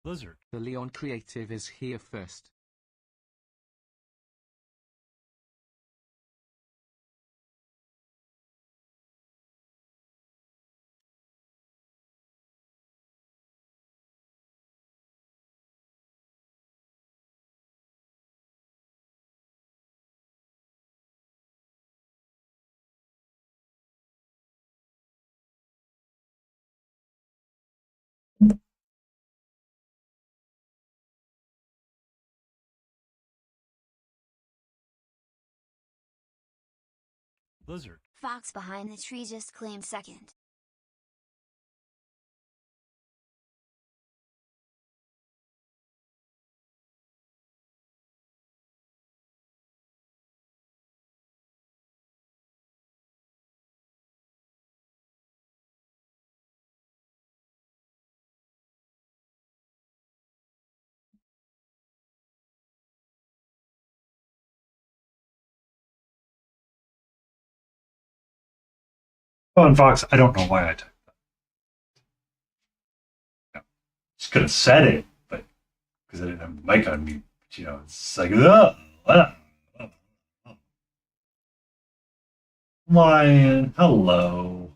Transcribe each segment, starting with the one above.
Blizzard. The Leon Creative is here first. Blizzard. Fox behind the tree just claimed second. Oh, and Fox, I don't know why I typed that. Just could have said it, but because I didn't have the mic on mute. But, it's like, Lion, hello.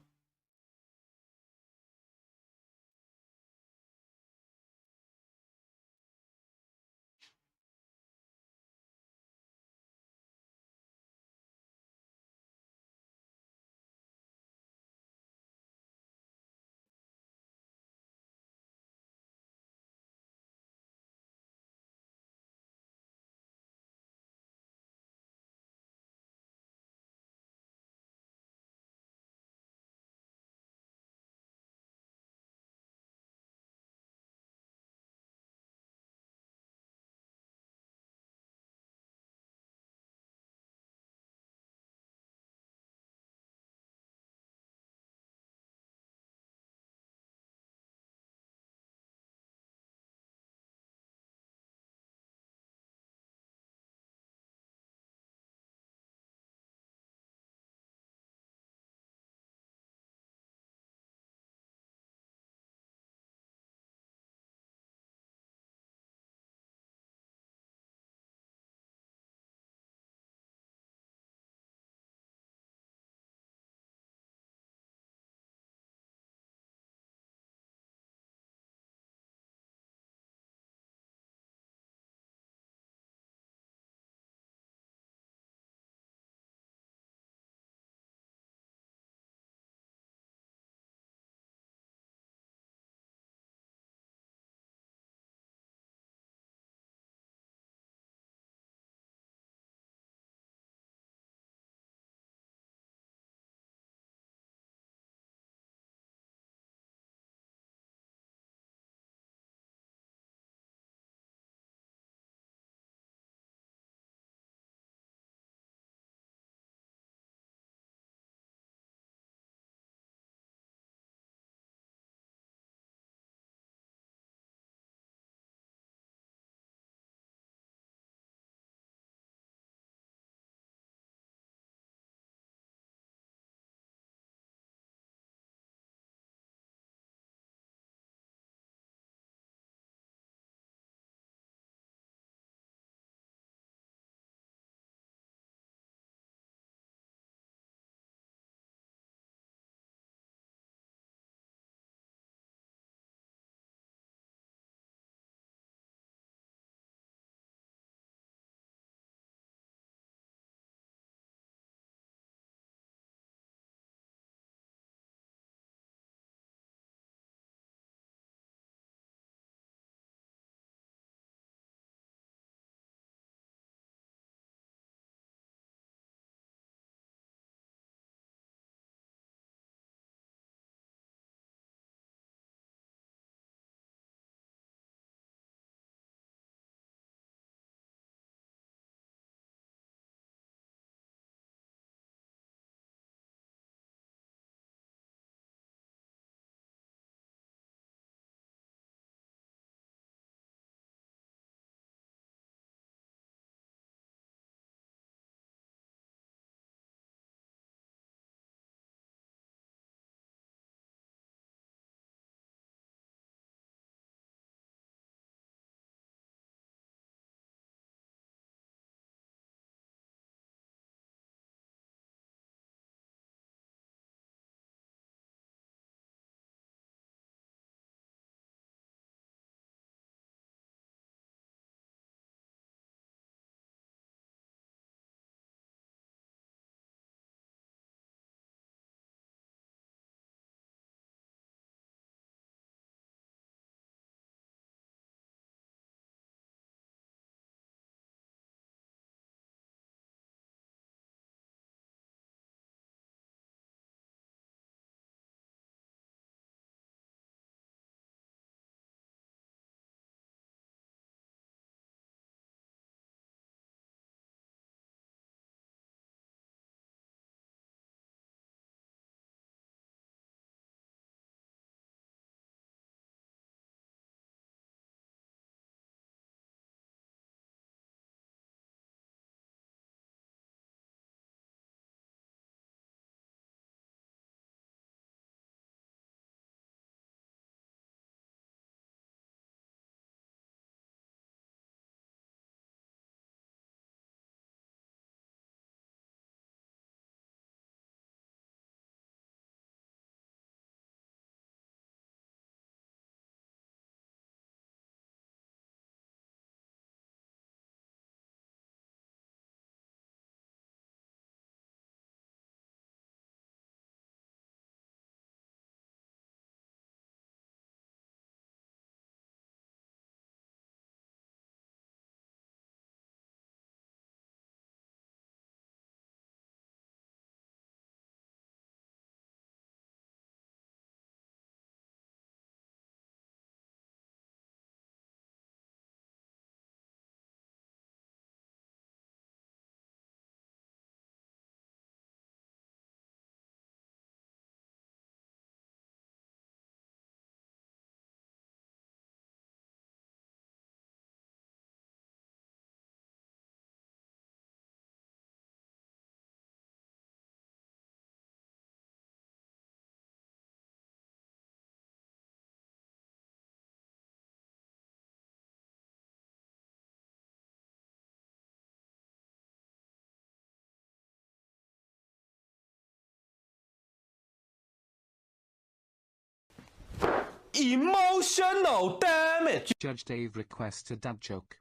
Emotional damage. Judge Dave requests a dad joke.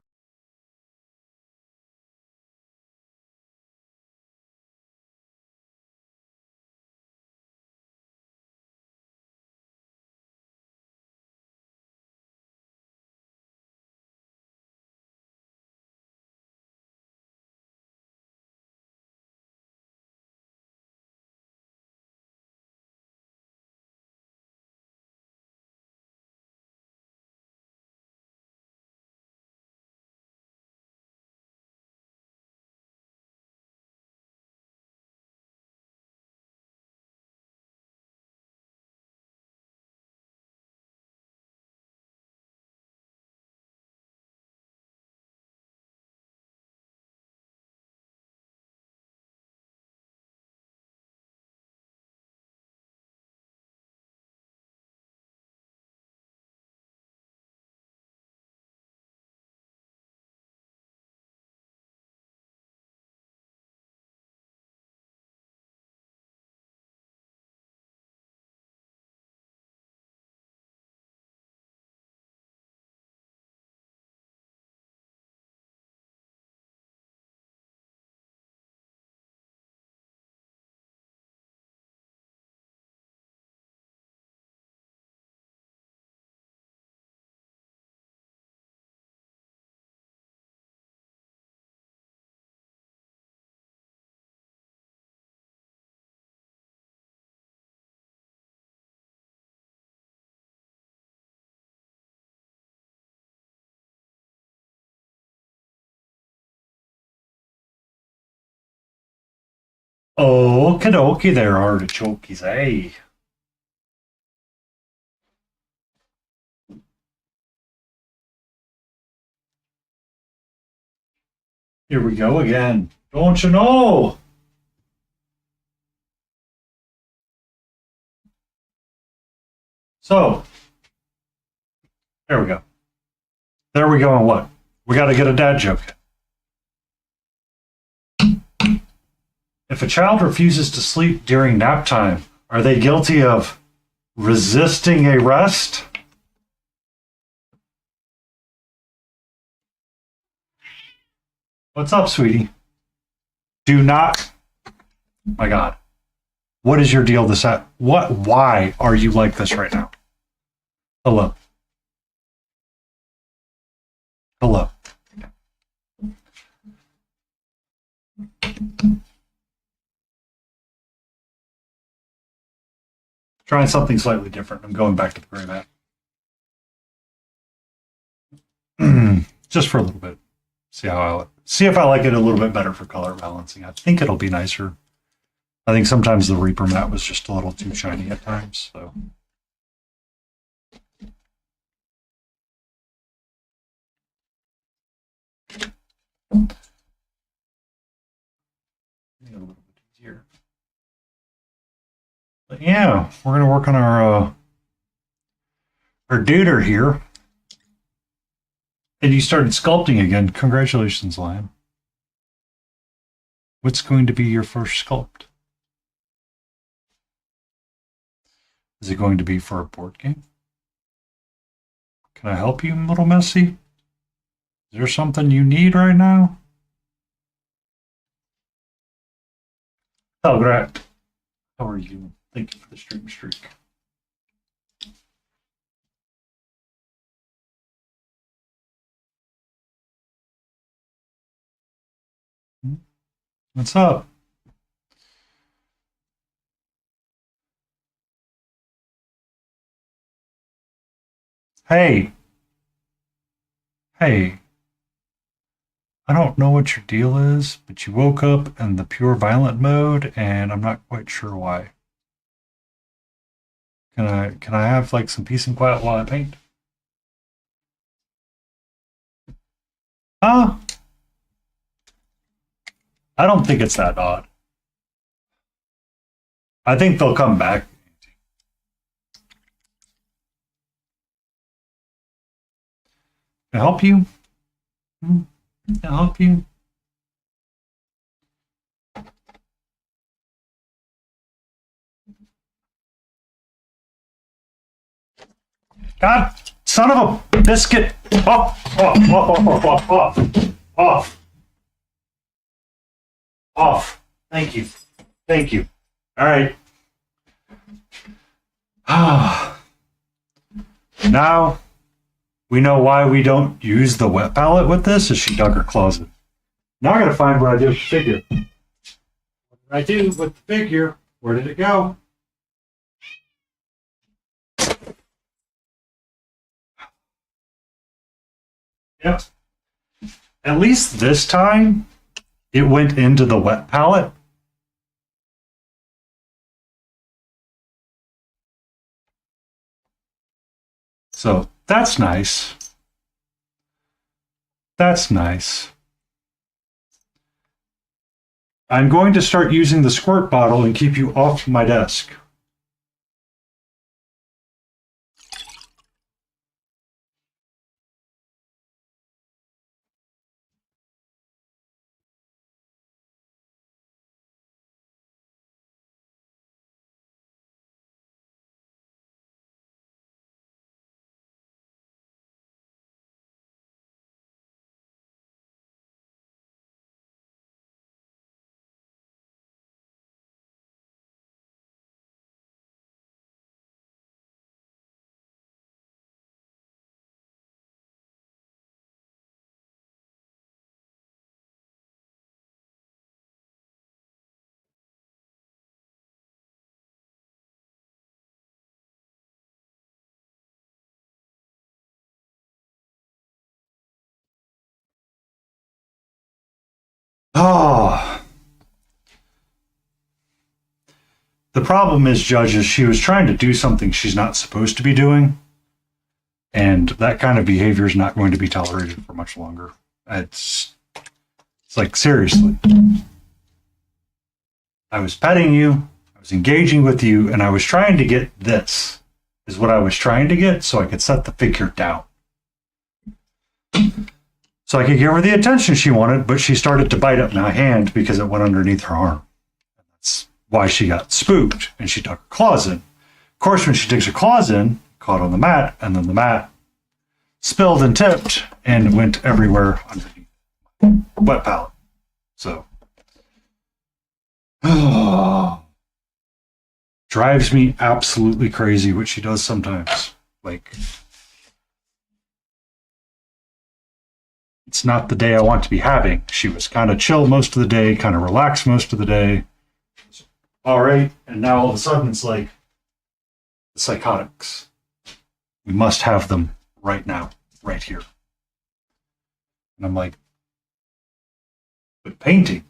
Oh, okie dokie there, artichokes, eh? Here we go again. Don't you know? So, there we go. There we go on what? We got to get a dad joke. If a child refuses to sleep during nap time, are they guilty of resisting arrest? What's up, sweetie? Do not. My God. What is your deal this at? What? Why are you like this right now? Hello. Hello. Trying something slightly different. I'm going back to the gray mat. Just for a little bit. See if I like it a little bit better for color balancing. I think it'll be nicer. I think sometimes the Reaper mat was just a little too shiny at times. So. A little bit easier. But yeah, we're gonna work on our duder here. And you started sculpting again. Congratulations, Lion. What's going to be your first sculpt? Is it going to be for a board game? Can I help you, little Messy? Is there something you need right now? Oh, great. How are you? Thank you for the stream streak. What's up? Hey. Hey. I don't know what your deal is, but you woke up in the pure violent mode, and I'm not quite sure why. Can I have like some peace and quiet while I paint? I don't think it's that odd. I think they'll come back. Can I help you? Can I help you? God, son of a biscuit. Off. Off. Thank you. Thank you. All right. Now we know why we don't use the wet palette with this, is she dug her claws in. Now I gotta find what I did with the figure. What did I do with the figure? Where did it go? Yep. At least this time, it went into the wet palette. So that's nice. That's nice. I'm going to start using the squirt bottle and keep you off my desk. Oh. The problem is, judges, she was trying to do something she's not supposed to be doing. And that kind of behavior is not going to be tolerated for much longer. It's like, seriously. I was petting you, I was engaging with you, and I was trying to get this, is what I was trying to get, so I could set the figure down. So I could give her the attention she wanted, but she started to bite at my hand because it went underneath her arm. That's why she got spooked, and she dug her claws in. Of course, when she digs her claws in, caught on the mat, and then the mat spilled and tipped, and went everywhere underneath the wet palette. So, drives me absolutely crazy what she does sometimes. Like, it's not the day I want to be having. She was kind of chill most of the day, kind of relaxed most of the day. All right, and now all of a sudden it's like the psychotics. We must have them right now, right here. And I'm like, but painting.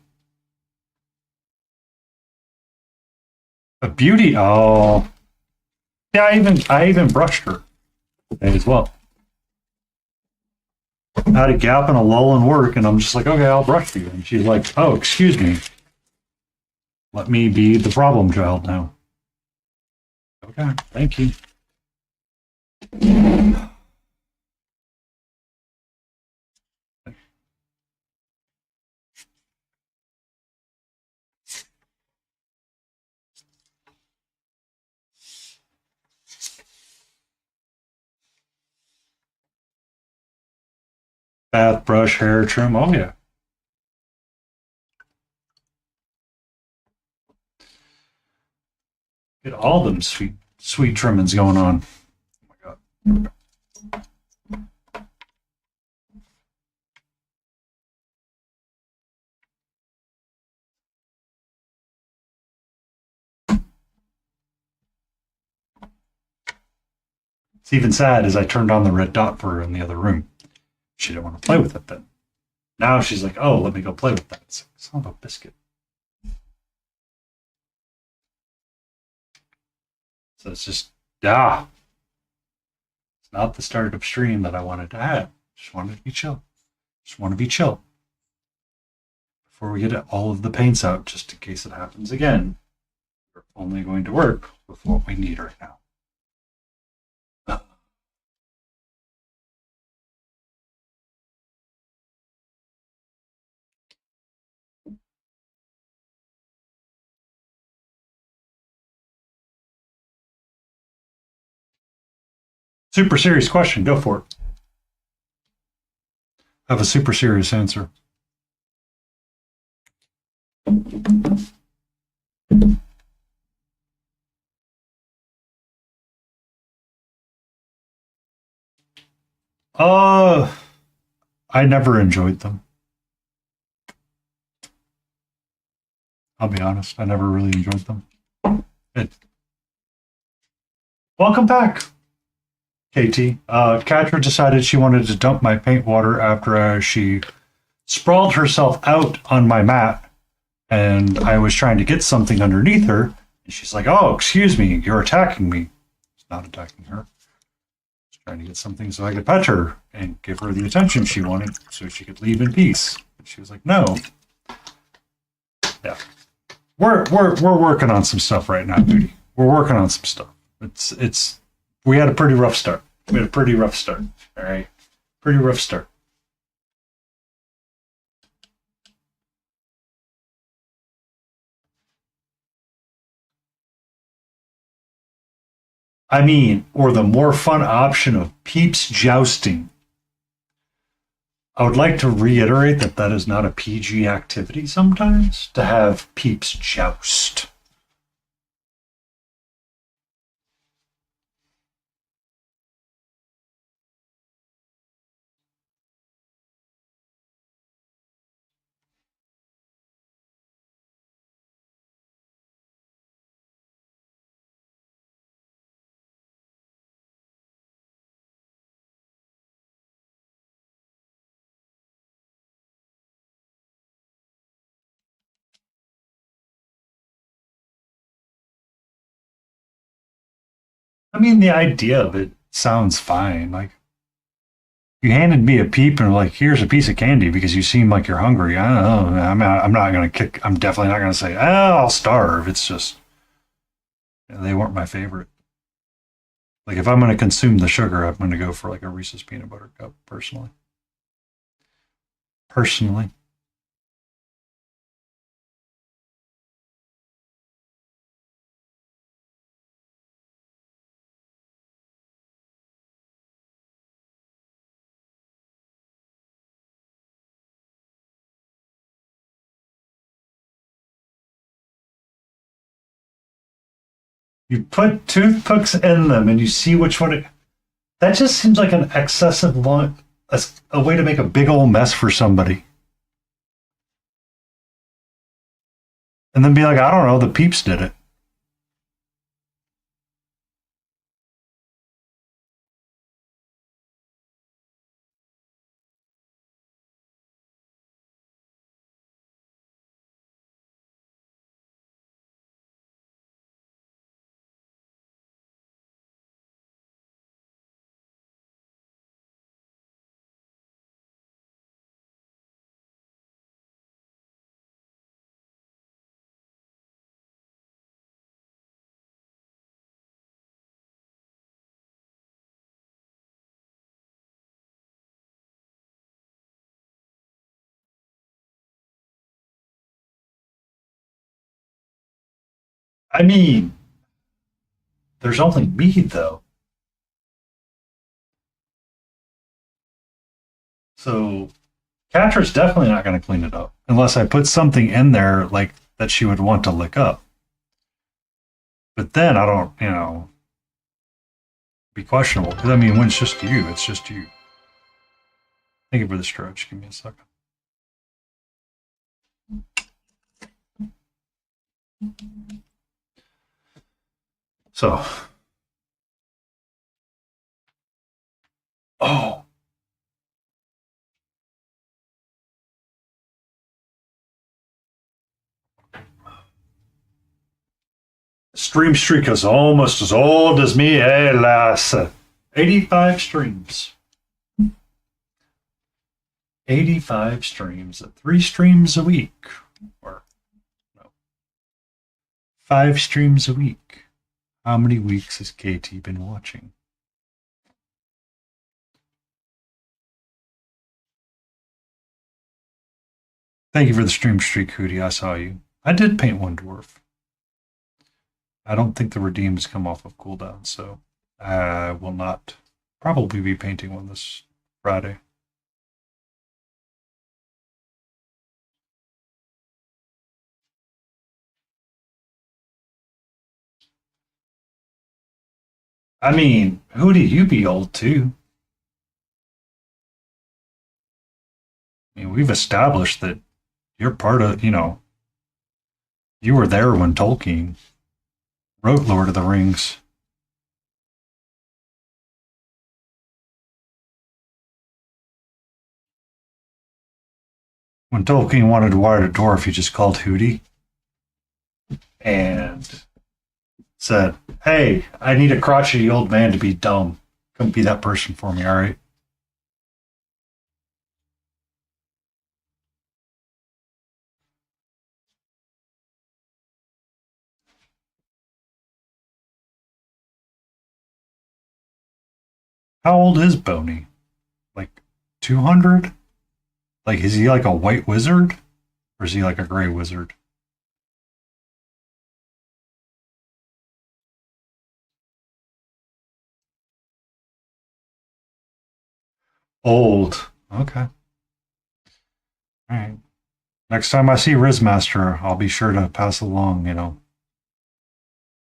A beauty. Oh, yeah. I even brushed her as well. I had a gap and a lull in work, and I'm just like, okay, I'll brush you. And she's like, oh, excuse me. Let me be the problem child now. Okay, thank you. Bath, brush, hair trim. Oh, yeah. Get all them sweet trimmings going on. Oh, my God. It's even sad as I turned on the red dot for her in the other room. She didn't want to play with it then. Now she's like, oh, let me go play with that. It's like, son of a biscuit. So it's just, it's not the start of stream that I wanted to have. Just wanted to be chill. Just want to be chill. Before we get all of the paints out, just in case it happens again, we're only going to work with what we need right now. Super serious question. Go for it. I have a super serious answer. I never enjoyed them. I'll be honest. I never really enjoyed them. Welcome back, KT. Katra decided she wanted to dump my paint water after she sprawled herself out on my mat, and I was trying to get something underneath her, and she's like, "Oh, excuse me, you're attacking me." It's not attacking her. Just trying to get something so I could pet her and give her the attention she wanted so she could leave in peace. And she was like, "No." Yeah. We're working on some stuff right now, Duty. We're working on some stuff. We had a pretty rough start. All right. Pretty rough start. I mean, or the more fun option of peeps jousting. I would like to reiterate that that is not a PG activity sometimes, to have peeps joust. I mean, the idea of it sounds fine. Like, you handed me a peep and like, here's a piece of candy because you seem like you're hungry. I don't know. I'm not going to kick. I'm definitely not going to say, oh, I'll starve. It's just, they weren't my favorite. Like, if I'm going to consume the sugar, I'm going to go for like a Reese's peanut butter cup, personally. You put toothpicks in them and you see which one. That just seems like an excessive long, a way to make a big old mess for somebody. And then be like, I don't know, the peeps did it. I mean, there's only me, though. So Catra's definitely not going to clean it up unless I put something in there like that she would want to lick up. But then I don't, be questionable. Because I mean, when it's just you, it's just you. Thank you for the stretch. Give me a second. So, oh, stream streak is almost as old as me, eh, lass? 85 streams. 85 streams. 3 streams a week. Or, no. 5 streams a week. How many weeks has KT been watching? Thank you for the stream streak, Hootie. I saw you. I did paint one dwarf. I don't think the redeems come off of cooldown, so I will not Probably be painting one this Friday. I mean, who do you be old too? I mean, we've established that you're part of, you were there when Tolkien wrote Lord of the Rings. When Tolkien wanted to write a dwarf, he just called Hooty and said, "Hey, I need a crotchety old man to be dumb. Come be that person for me, all right?" How old is Boney? Like 200? Like, is he like a white wizard? Or is he like a gray wizard? Old. Okay. All right. Next time I see Rizmaster, I'll be sure to pass along.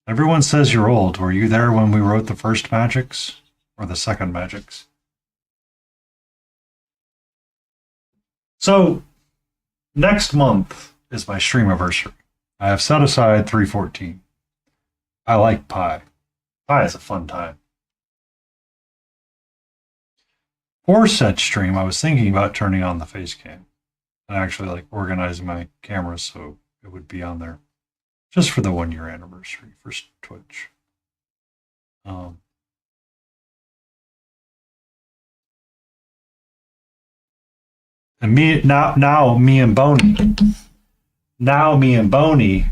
Everyone says you're old. Were you there when we wrote the first magics? Or the second magics? So, next month is my stream anniversary. I have set aside 314. I like pie. Pie is a fun time. For said stream, I was thinking about turning on the face cam and actually like organizing my cameras so it would be on there just for the 1 year anniversary for Twitch. And me and Boney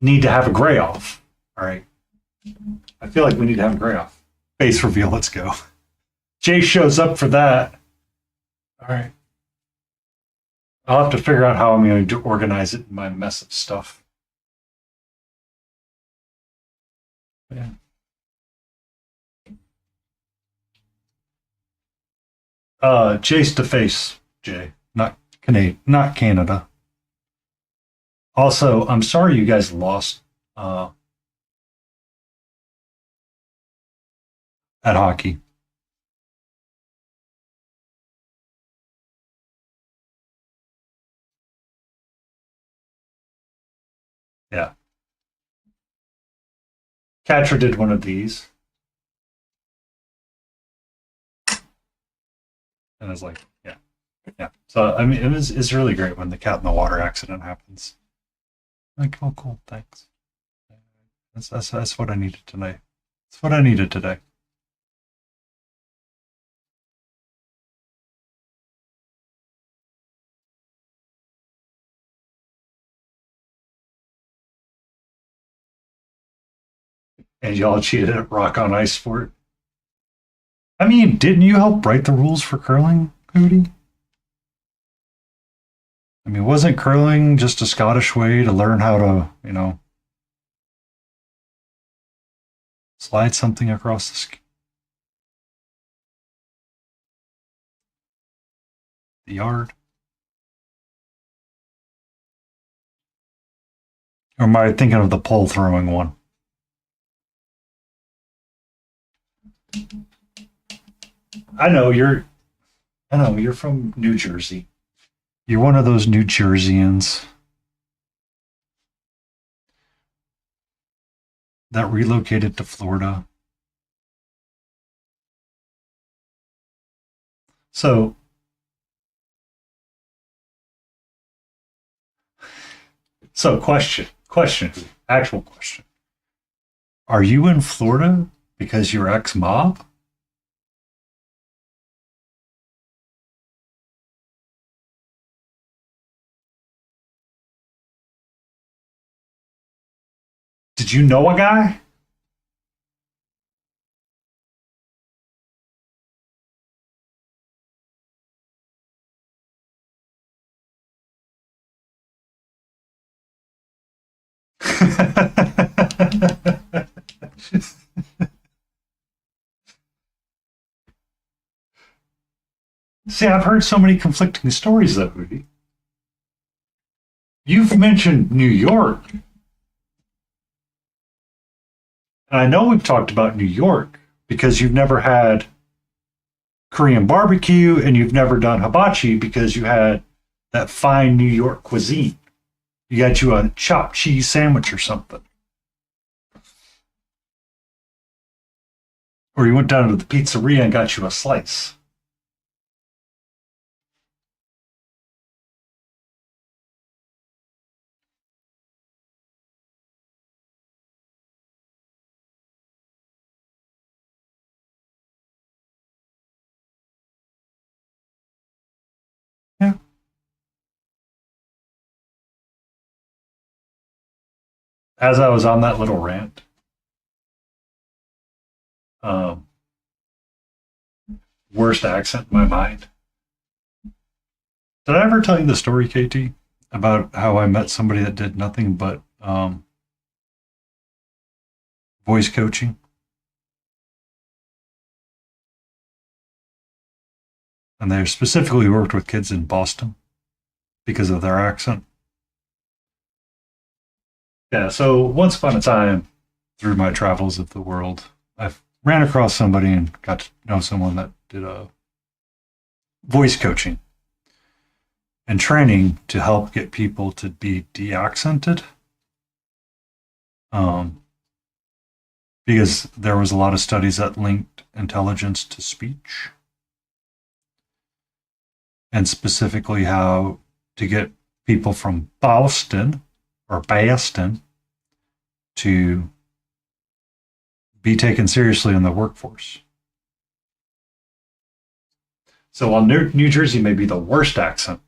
need to have a gray off. All right. I feel like we need to have a gray off. Face reveal, let's go. Jay shows up for that. All right. I'll have to figure out how I'm going to organize it in my mess of stuff. Yeah. Chase to face, Jay, not Canada. Also, I'm sorry you guys lost at hockey. Yeah. Catcher did one of these. And I was like, yeah. Yeah. So, I mean, it's really great when the cat in the water accident happens. Like, oh, cool, thanks. That's what I needed tonight. That's what I needed today. And y'all cheated at Rock on Ice Sport. I mean, didn't you help write the rules for curling, Hootie? I mean, wasn't curling just a Scottish way to learn how to, slide something across the yard? Or am I thinking of the pole throwing one? I know you're from New Jersey. You're one of those New Jerseyans that relocated to Florida. So, question, actual question. Are you in Florida because you're ex-mob? Did you know a guy? See, I've heard so many conflicting stories though, Rudy. You've mentioned New York, and I know we've talked about New York because you've never had Korean barbecue and you've never done hibachi because you had that fine New York cuisine. You got you a chopped cheese sandwich or something. Or you went down to the pizzeria and got you a slice. Yeah. As I was on that little rant, um, worst accent in my mind. Did I ever tell you the story, KT, about how I met somebody that did nothing but voice coaching? And they specifically worked with kids in Boston because of their accent. Yeah, so once upon a time, through my travels of the world, I ran across somebody and got to know someone that did a voice coaching and training to help get people to be de-accented. Um, because there was a lot of studies that linked intelligence to speech, and specifically how to get people from Boston or Boston to be taken seriously in the workforce. So while New Jersey may be the worst accent,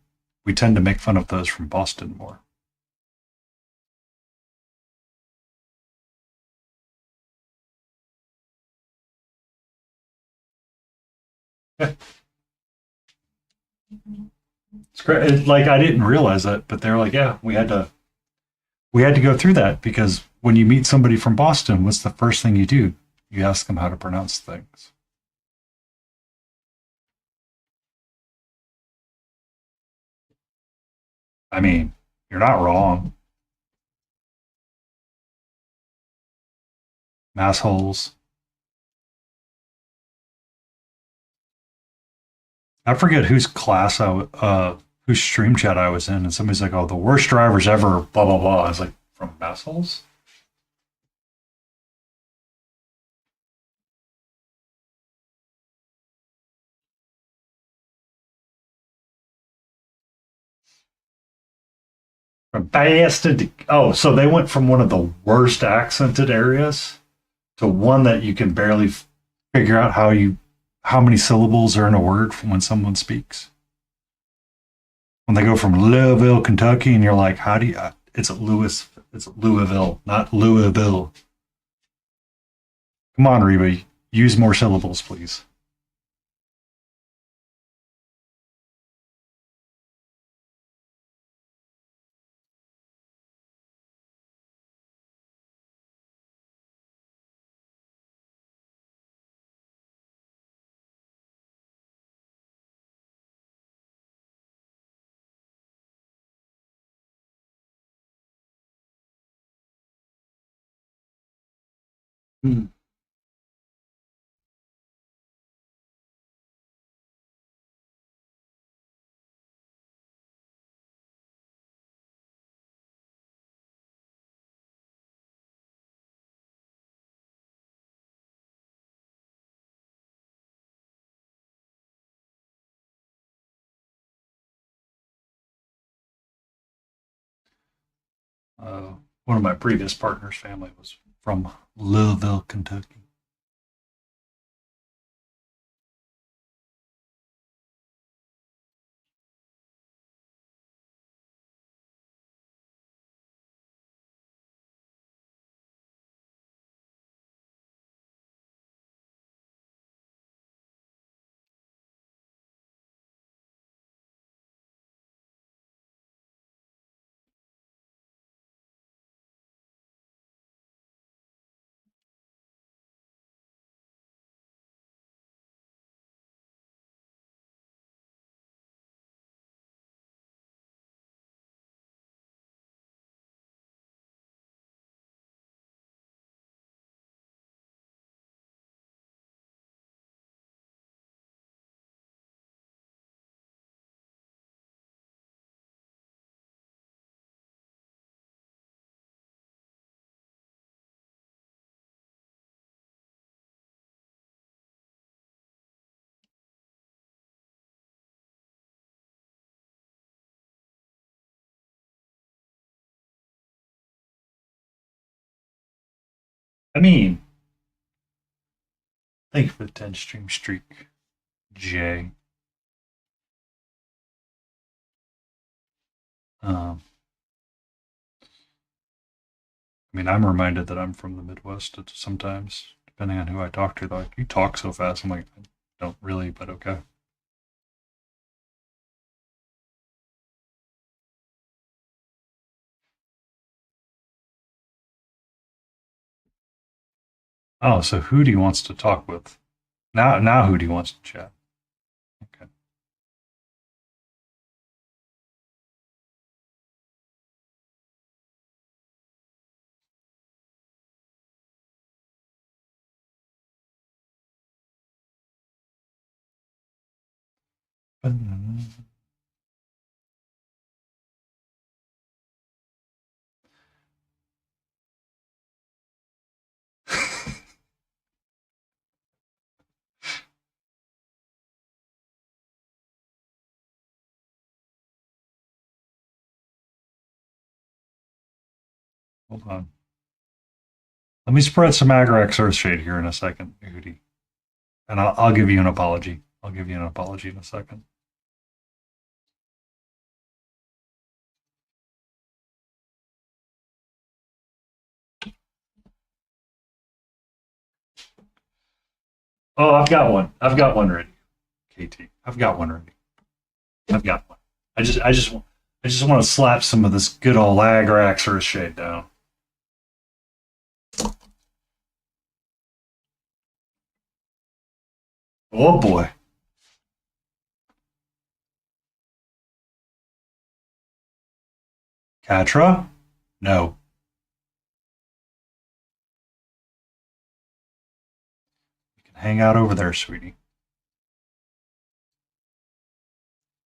we tend to make fun of those from Boston more. Yeah, it's great. Like I didn't realize that, but they're like, yeah, we had to go through that because when you meet somebody from Boston, what's the first thing you do? You ask them how to pronounce things. I mean, you're not wrong. Massholes. I forget whose whose stream chat I was in, and somebody's like, "Oh, the worst drivers ever." Blah blah blah. I was like, "From massholes." From Boston. Oh, so they went from one of the worst accented areas to one that you can barely figure out how many syllables are in a word from when someone speaks. When they go from Louisville, Kentucky, and you're like, how do you? It's Louisville, not Louisville. Come on, Reba, use more syllables, please. Hmm. Uh, One of my previous partners' family was from Louisville, Kentucky. I mean, thank you for the 10 stream streak, Jay. I mean, I'm reminded that I'm from the Midwest sometimes, depending on who I talk to. They're like, you talk so fast. I'm like, I don't really, but okay. Oh, so Hootie wants to talk with. Now Hootie wants to chat. Okay. Hold on. Let me spread some Agrax Earthshade here in a second, Hootie. And I'll give you an apology. I'll give you an apology in a second. Oh, I've got one. I've got one ready. KT. I've got one ready. I've got one. I just want to slap some of this good old Agrax Earthshade down. Oh boy. Katra? No. You can hang out over there, sweetie.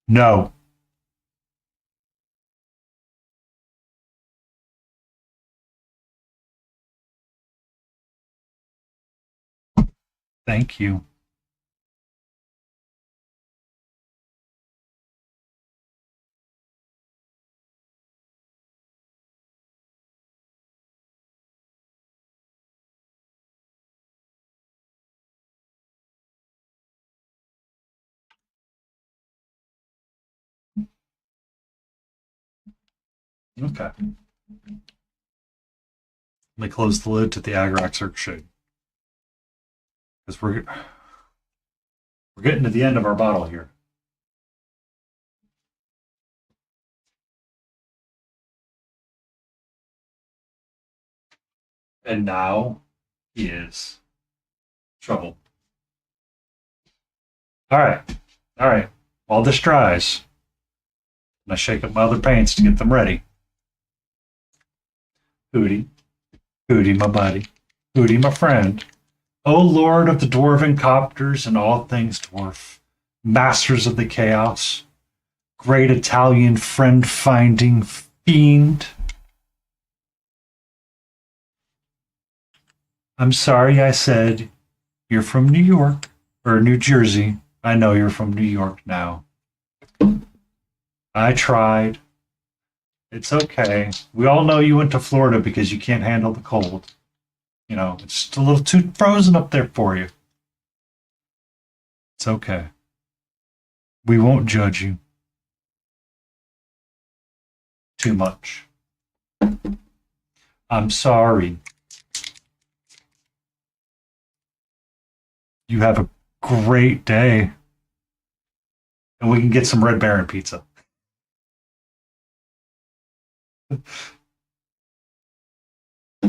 No. Thank you. Okay. Let me close the lid to the Agrax Earthshade. Because we're getting to the end of our bottle here. And now is trouble. All right. All right. While this dries, I'm going to shake up my other paints to get them ready. Hootie. Hootie, my buddy. Hootie, my friend. O Lord of the Dwarven Copters and all things dwarf, masters of the chaos, great Italian friend-finding fiend. I'm sorry I said you're from New York, or New Jersey. I know you're from New York now. I tried. It's okay. We all know you went to Florida because you can't handle the cold. You know, it's just a little too frozen up there for you. It's okay. We won't judge you too much. I'm sorry. You have a great day. And we can get some Red Baron pizza.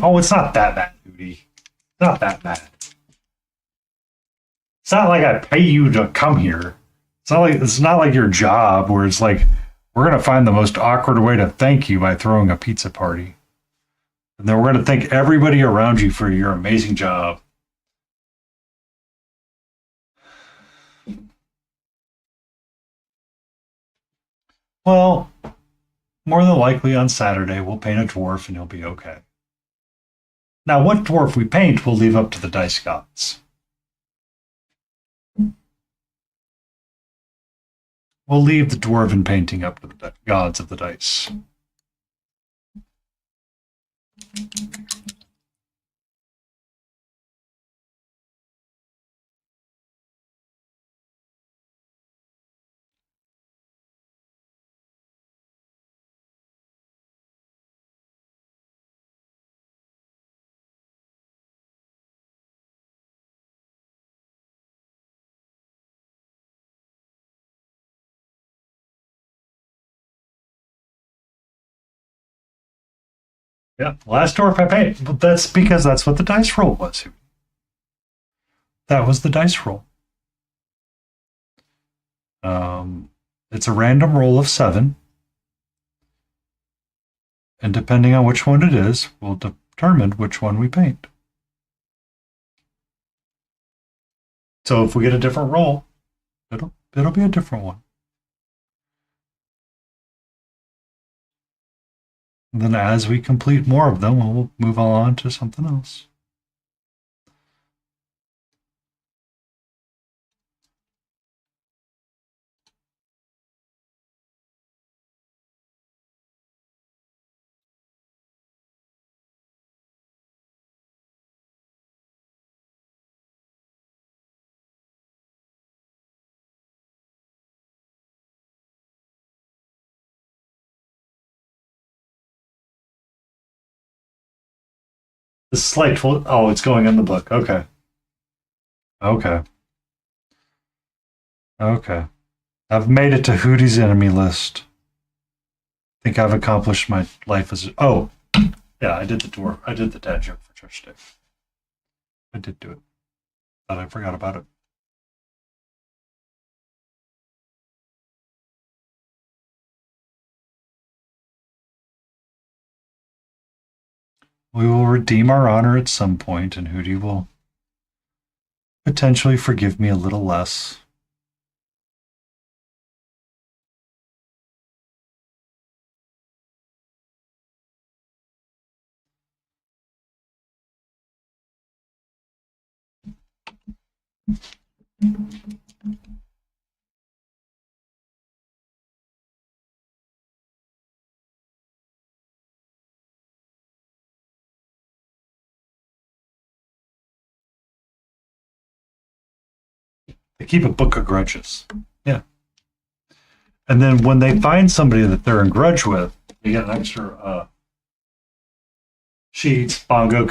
Oh, it's not that bad, Hootie. It's not that bad. It's not like I pay you to come here. It's not like your job where it's like we're gonna find the most awkward way to thank you by throwing a pizza party. And then we're gonna thank everybody around you for your amazing job. Well, more than likely on Saturday we'll paint a dwarf and he'll be okay. Now, what dwarf we paint we'll leave up to the dice gods. We'll leave the dwarven painting up to the gods of the dice. Yeah, last dwarf I paid. But that's because that's what the dice roll was. That was the dice roll. It's a random roll of 7, and depending on which one it is, will determine which one we paint. So if we get a different roll, it'll be a different one. And then as we complete more of them, we'll move on to something else. The slight full. Oh, it's going in the book. Okay. Okay. Okay. I've made it to Hootie's enemy list. I think I've accomplished my life as. Oh, yeah, I did the dwarf. I did the dad joke for Church Day. I did do it. Thought I forgot about it. We will redeem our honor at some point, and Hootie will potentially forgive me a little less. They keep a book of grudges. Yeah. And then when they find somebody that they're in grudge with, they get an extra sheets, bongo.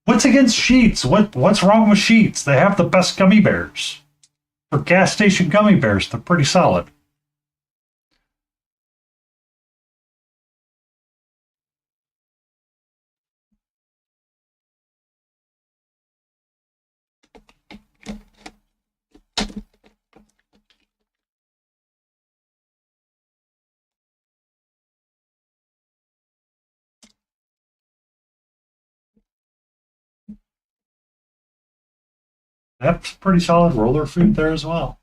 What's against sheets? What's wrong with sheets? They have the best gummy bears. For gas station gummy bears, they're pretty solid. That's pretty solid roller fruit there as well.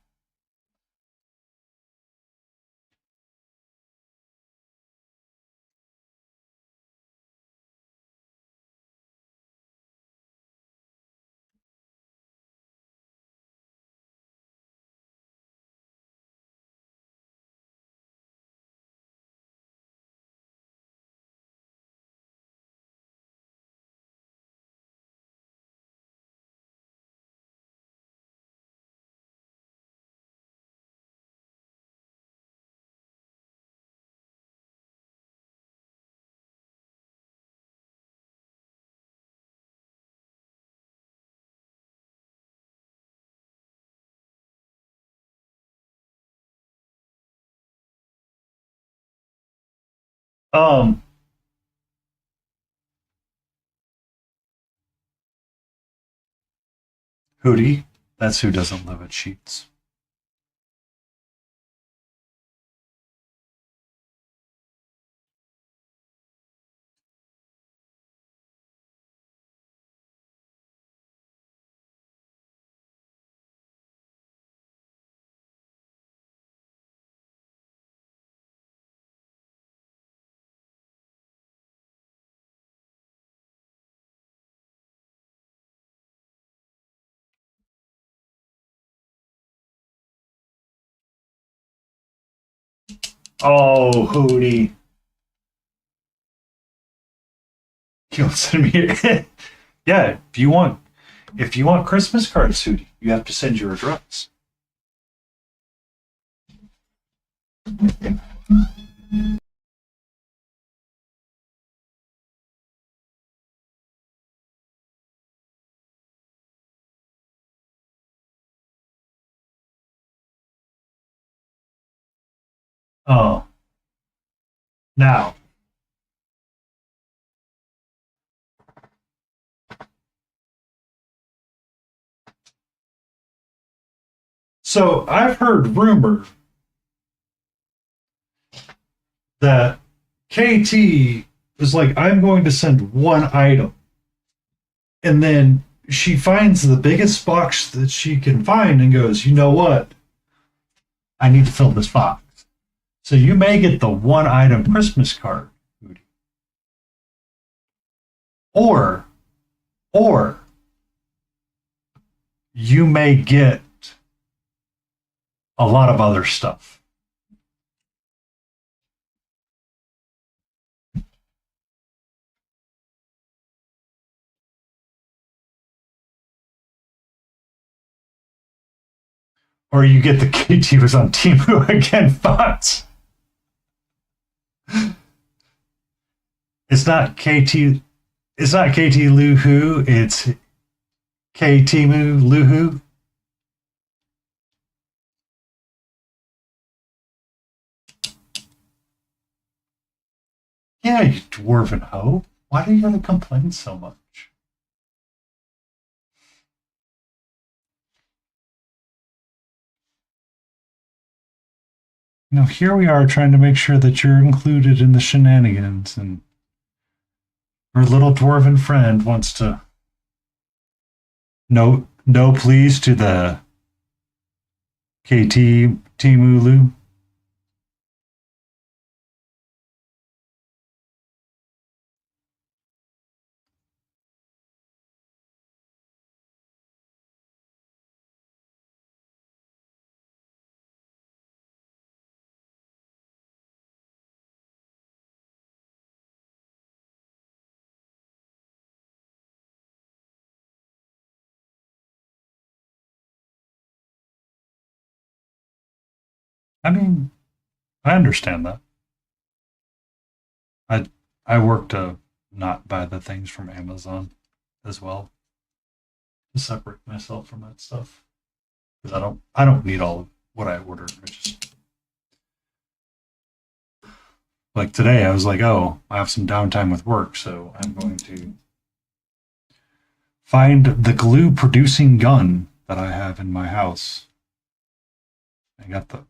Um, Hootie, that's who doesn't live at Sheets. Oh, Hootie. You'll send me. Yeah, if you want Christmas cards, Hootie, you have to send your address. Oh, now So I've heard rumor that KT was like, I'm going to send one item. And then she finds the biggest box that she can find and goes, you know what? I need to fill this box. So you may get the one item Christmas card, or you may get a lot of other stuff. Or you get the KT was on Temu again box. It's not KT. It's not KT Luhu. It's KTmu Luhu. Yeah, you dwarven hoe. Why do you gotta complain so much? You know, here we are trying to make sure that you're included in the shenanigans, and our little dwarven friend wants to no please to the KT Timulu. I mean, I understand that. I I work to not buy the things from Amazon as well to separate myself from that stuff because I don't need all of what I ordered. I just like today I was like, oh, I have some downtime with work, so I'm going to find the glue producing gun that I have in my house. I got the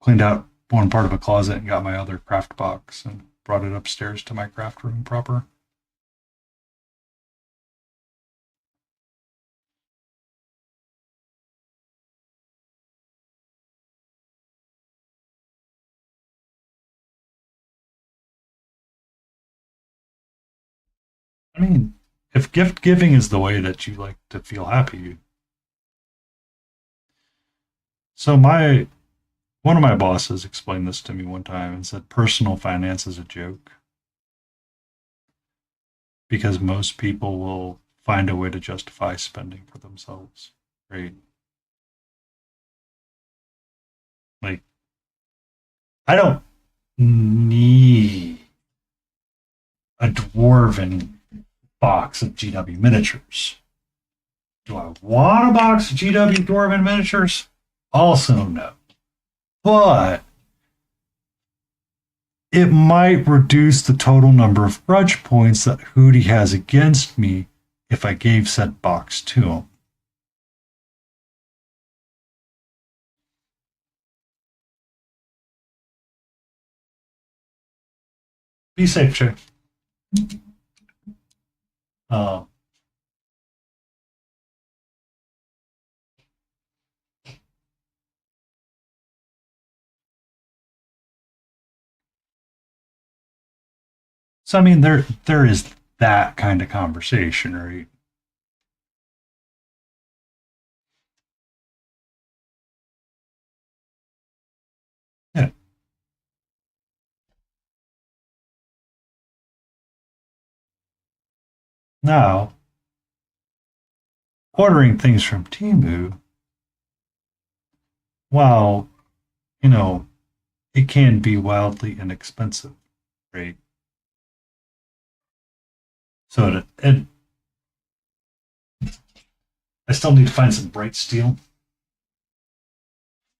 cleaned out one part of a closet and got my other craft box and brought it upstairs to my craft room proper. I mean, if gift giving is the way that you like to feel happy, so my one of my bosses explained this to me one time and said personal finance is a joke because most people will find a way to justify spending for themselves, right? Like I don't need a dwarven box of GW miniatures. Do I want a box of GW dwarven miniatures? Also no. But it might reduce the total number of grudge points that Hootie has against me if I gave said box to him. Be safe, Jay. Uh, so I mean, there is that kind of conversation, right? Yeah. Now, ordering things from Temu, while you know it can be wildly inexpensive, right? So I still need to find some bright steel.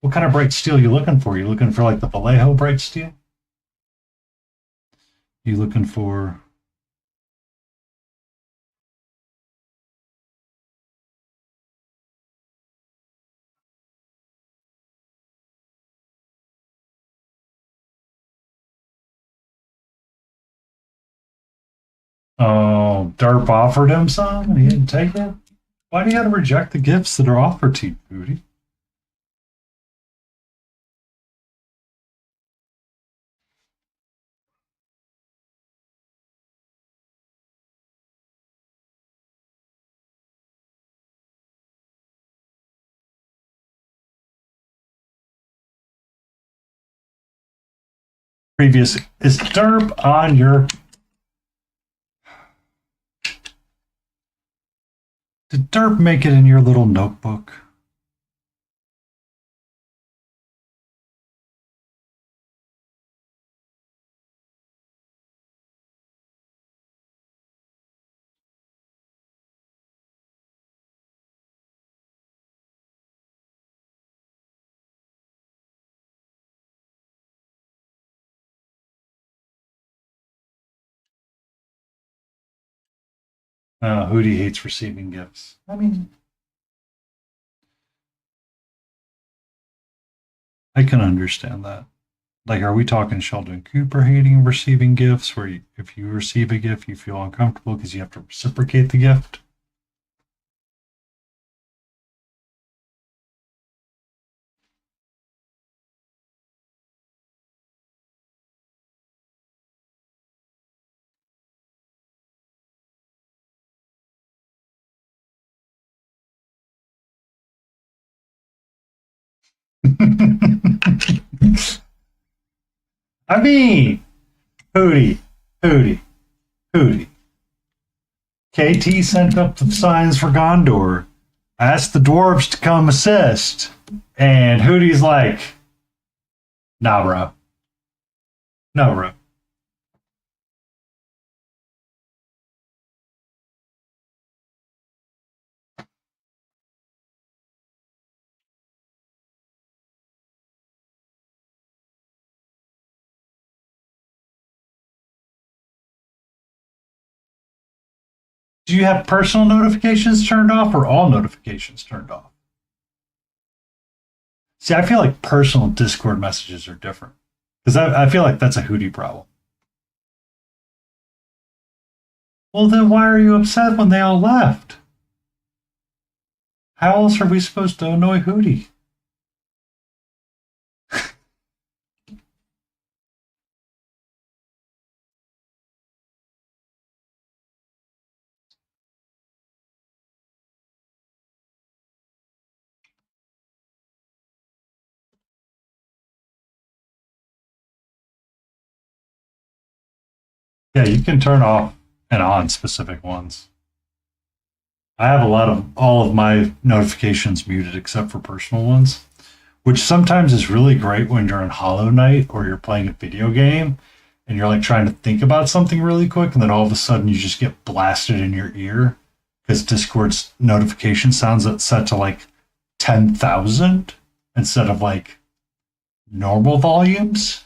What kind of bright steel are you looking for? You looking for like the Vallejo bright steel? You looking for Oh, Derp offered him some and he didn't take it? Why do you gotta reject the gifts that are offered to you, Booty? Previous is Derp on your. Did Derp make it in your little notebook? Hootie hates receiving gifts. I mean, I can understand that. Like, are we talking Sheldon Cooper hating receiving gifts, where if you receive a gift, you feel uncomfortable because you have to reciprocate the gift? I mean, Hootie, Hootie, Hootie. KT sent up the signs for Gondor, asked the dwarves to come assist, and Hootie's like, nah, bro. No, bro. Do you have personal notifications turned off or all notifications turned off? See, I feel like personal Discord messages are different because I feel like that's a Hootie problem. Well, then why are you upset when they all left? How else are we supposed to annoy Hootie? Yeah, you can turn off and on specific ones. I have a lot of all of my notifications muted except for personal ones, which sometimes is really great when you're in Hollow Knight or you're playing a video game and you're like trying to think about something really quick and then all of a sudden you just get blasted in your ear because Discord's notification sounds set to like 10,000 instead of like normal volumes.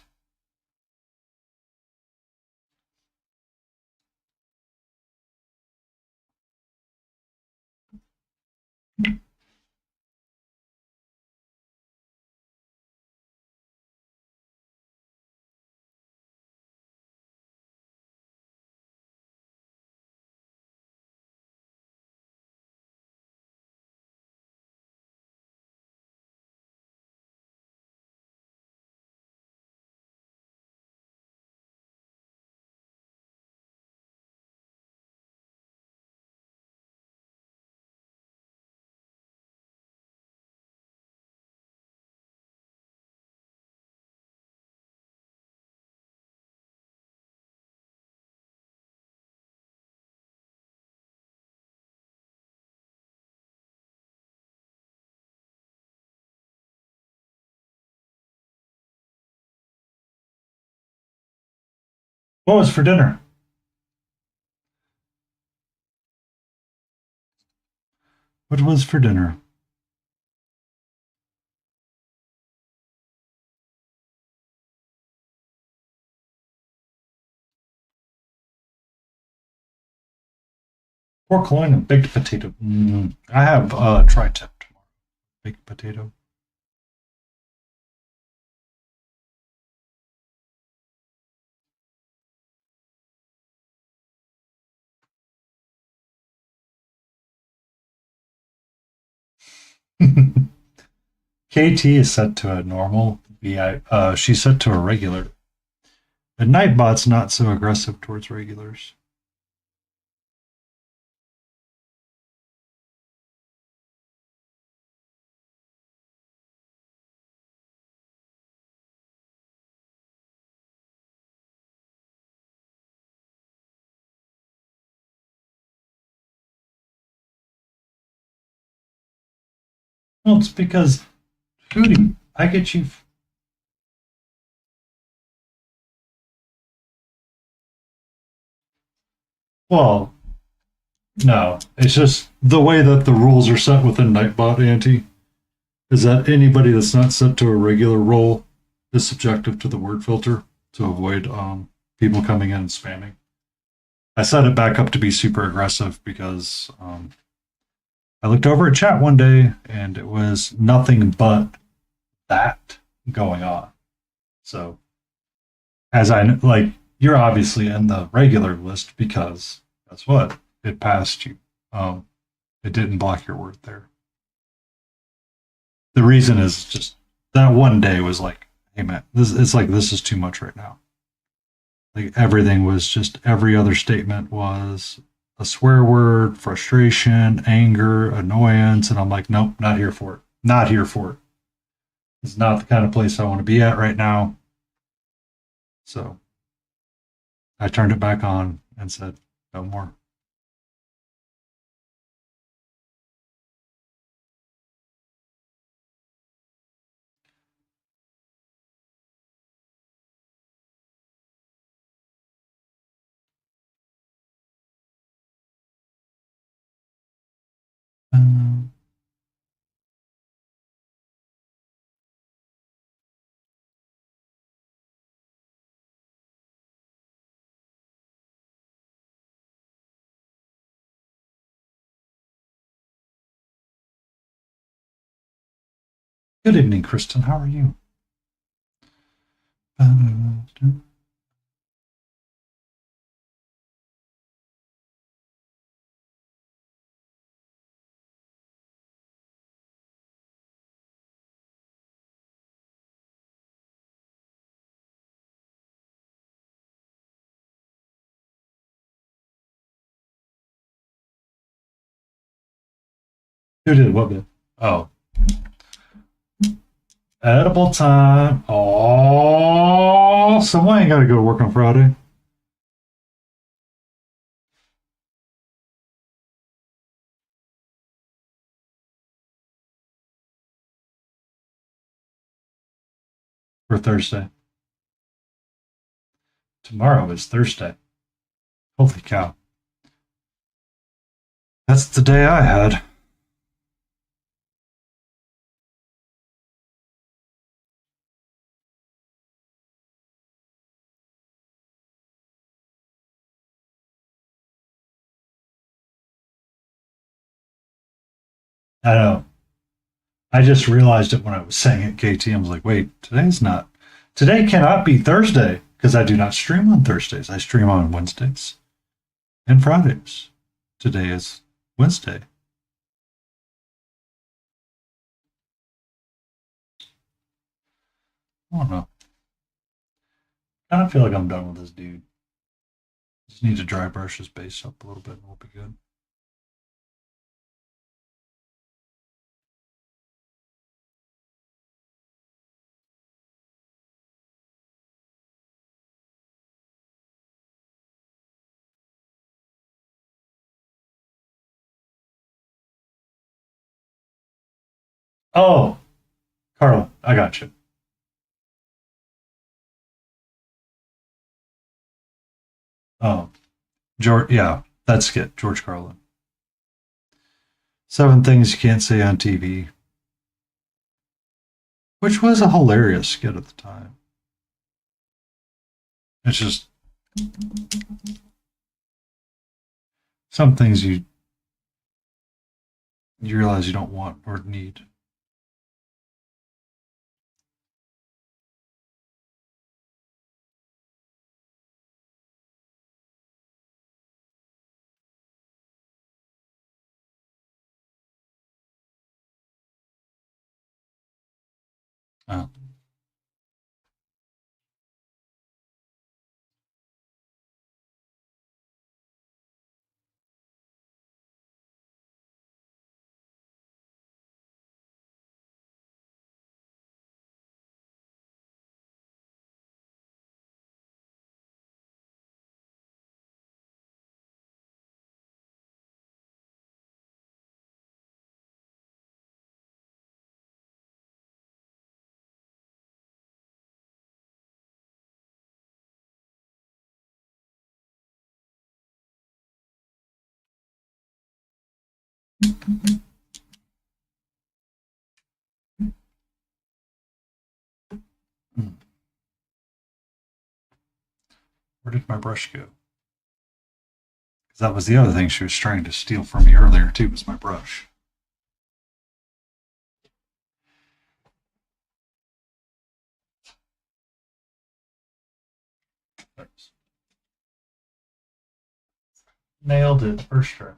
What was for dinner? What was for dinner? Pork loin and baked potato. I have tri-tip tomorrow. Baked potato. KT is set to a normal. She's set to a regular. The Nightbot's not so aggressive towards regulars. Well, it's because Foodie, I get you. Well, no, it's just the way that the rules are set within Nightbot Anti is that anybody that's not set to a regular role is subjective to the word filter to avoid people coming in and spamming. I set it back up to be super aggressive because I looked over at chat one day and it was nothing but that going on. So, as I like, you're obviously in the regular list because guess what? It passed you. It didn't block your word there. The reason is just that one day was like, hey man, this is too much right now. Like everything was just every other statement was a swear word, frustration, anger, annoyance, and I'm like, nope, not here for it. Not here for it. It's not the kind of place I want to be at right now. So I turned it back on and said, no more. Um, Good evening, Kristen. How are you? Who did what bit? Oh, edible time. Oh, someone ain't got to go to work on Friday. For Thursday. Tomorrow is Thursday. Holy cow. That's the day I had. I know. I just realized it when I was saying it, KT. I was like, wait, today cannot be Thursday because I do not stream on Thursdays. I stream on Wednesdays and Fridays. Today is Wednesday. I don't know. I don't feel like I'm done with this dude. Just need to dry brush his base up a little bit and we'll be good. Oh, Carla, I got you. Oh, George, yeah, that's it. George Carlin. 7 things you can't say on TV, which was a hilarious skit at the time. It's just some things you realize you don't want or need. Oh. Hmm. Where did my brush go? Because that was the other thing she was trying to steal from me earlier, too, was my brush. Thanks. Nailed it, first try.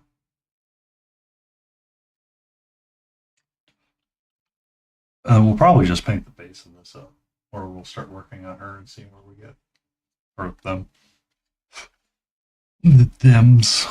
We'll probably just paint the base of this up, or we'll start working on her and see where we get. Or them. The thems.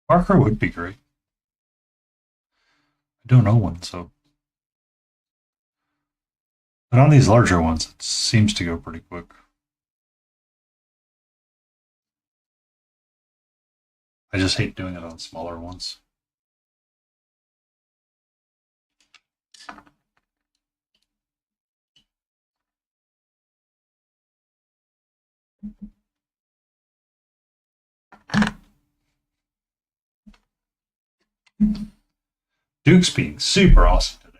Marker would be great. I don't know one, so. But on these larger ones, it seems to go pretty quick. I just hate doing it on smaller ones. Duke's being super awesome today.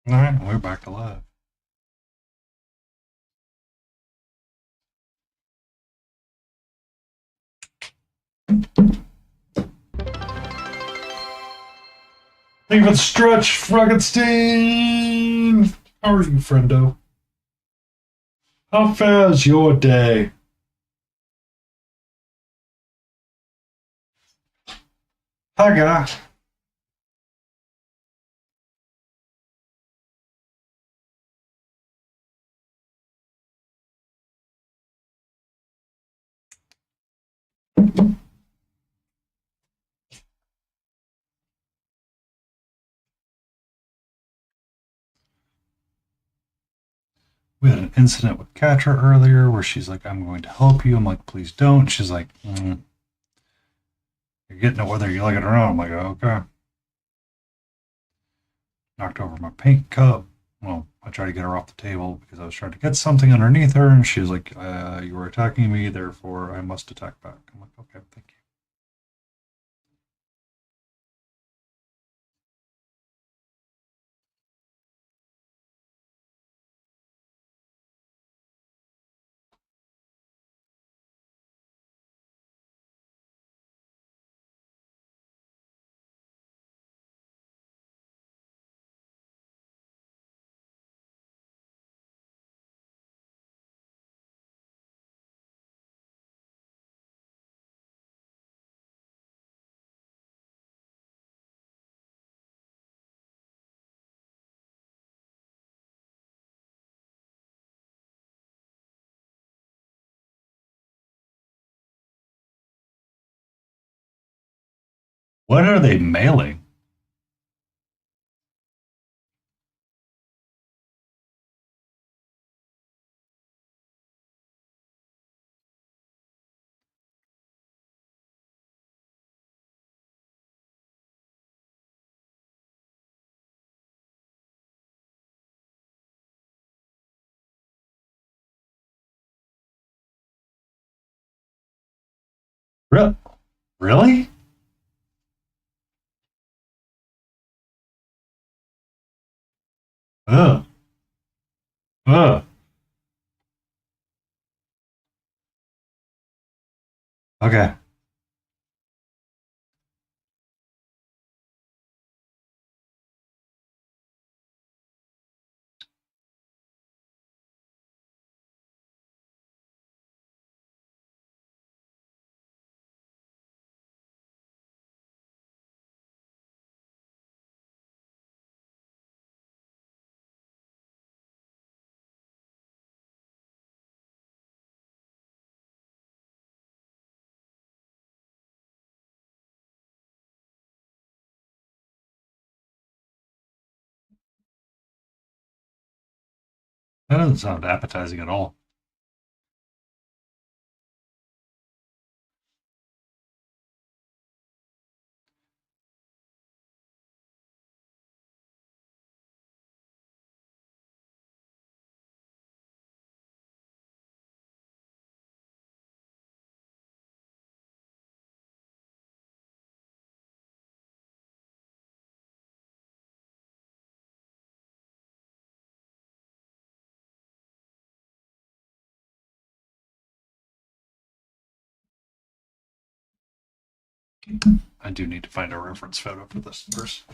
All right, we're back to live. Think of it, Stretch Frankenstein. How are you, friendo? How fares your day? Hi, guy. We had an incident with Katra earlier where she's like, I'm going to help you. I'm like, please don't. She's like, you're getting it whether you like it or not. I'm like, okay. Knocked over my paint cup. Well, I tried to get her off the table because I was trying to get something underneath her, and she was like, you were attacking me, therefore I must attack back. I'm like, okay, thank you. What are they mailing? Really? Ugh. Ugh. Okay. That doesn't sound appetizing at all. I do need to find a reference photo for this first.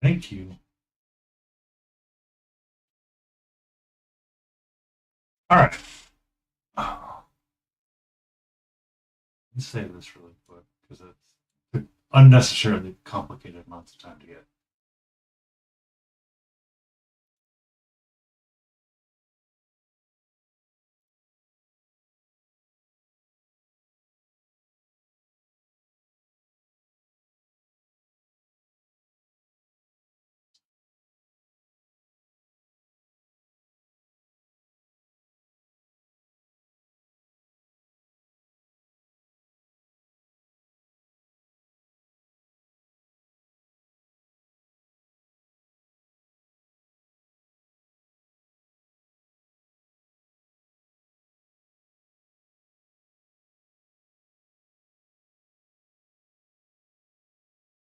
Thank you. All right. Let's save this really quick because it's unnecessarily complicated amounts of time to get.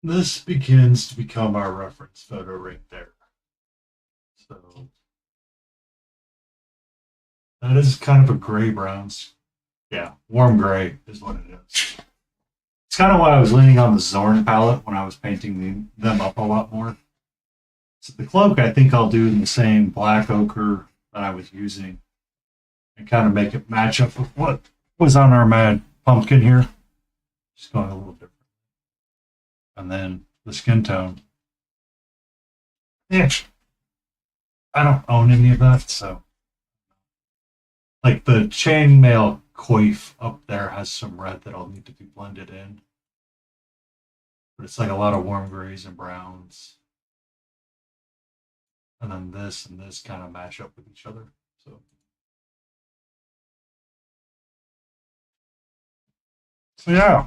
This begins to become our reference photo right there. So that is kind of a gray browns. Yeah, warm gray is what it is. It's kind of why I was leaning on the Zorn palette when I was painting them up a lot more. So the cloak, I think I'll do in the same black ochre that I was using and kind of make it match up with what was on our Mad Pumpkin here. Just going a little different. And then the skin tone. Yeah, I don't own any of that, so. Like the chainmail coif up there has some red that'll need to be blended in. But it's like a lot of warm grays and browns. And then this and this kind of match up with each other. So yeah.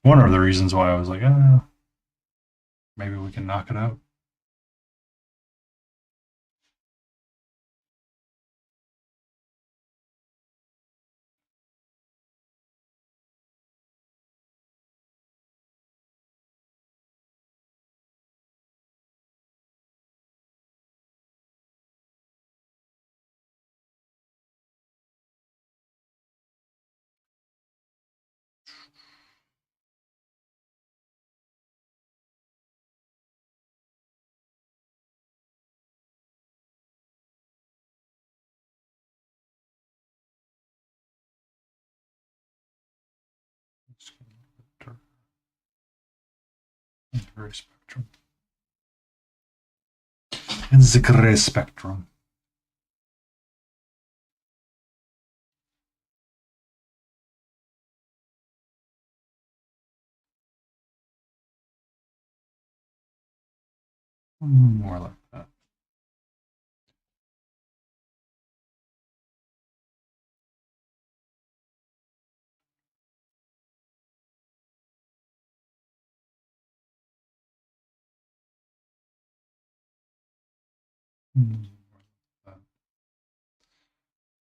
One of the reasons why I was like, maybe we can knock it out. In the gray spectrum. In the gray spectrum. More like that.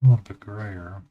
A little bit grayer.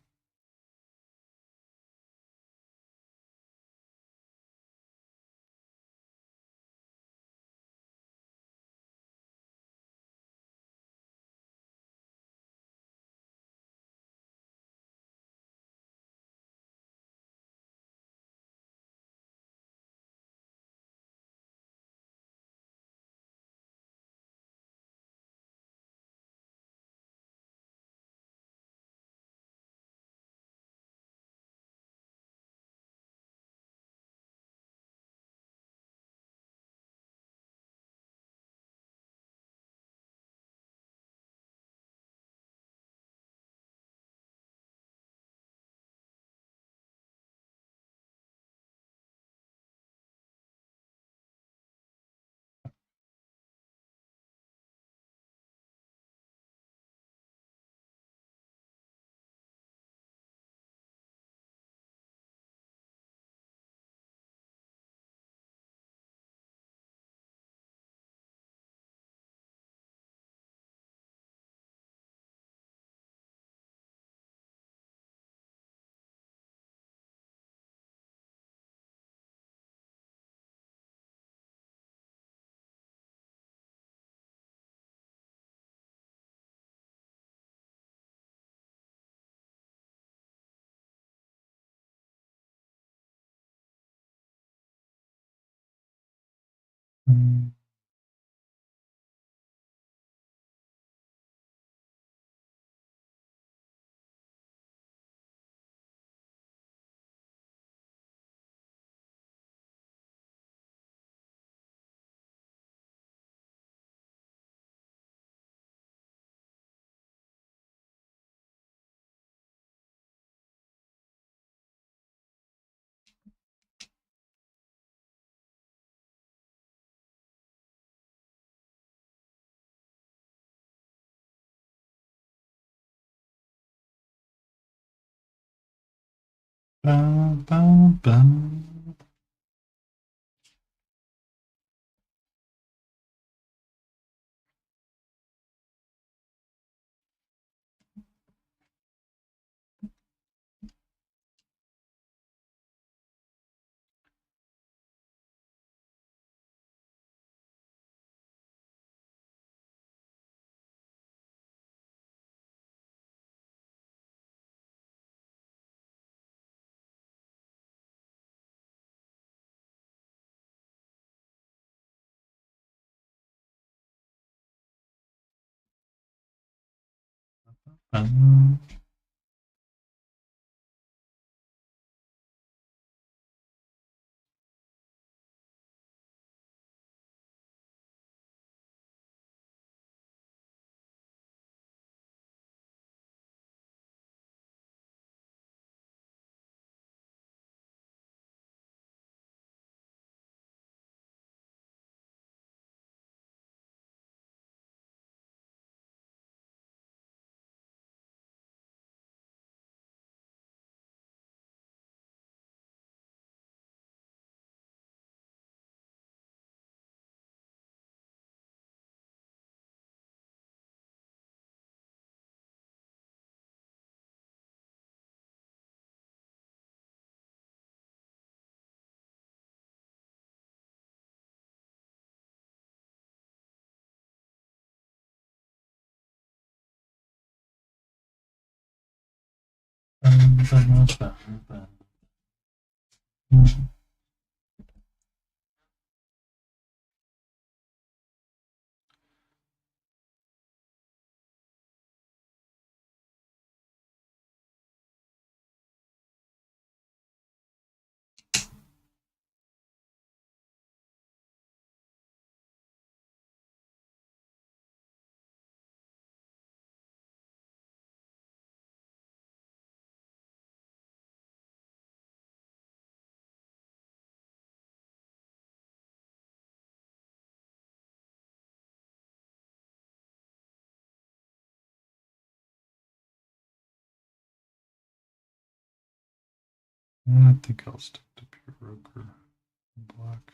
Bum, bum, bum. Bum. Bum, bum, bum, bum. I think I'll stick to pure Roker black.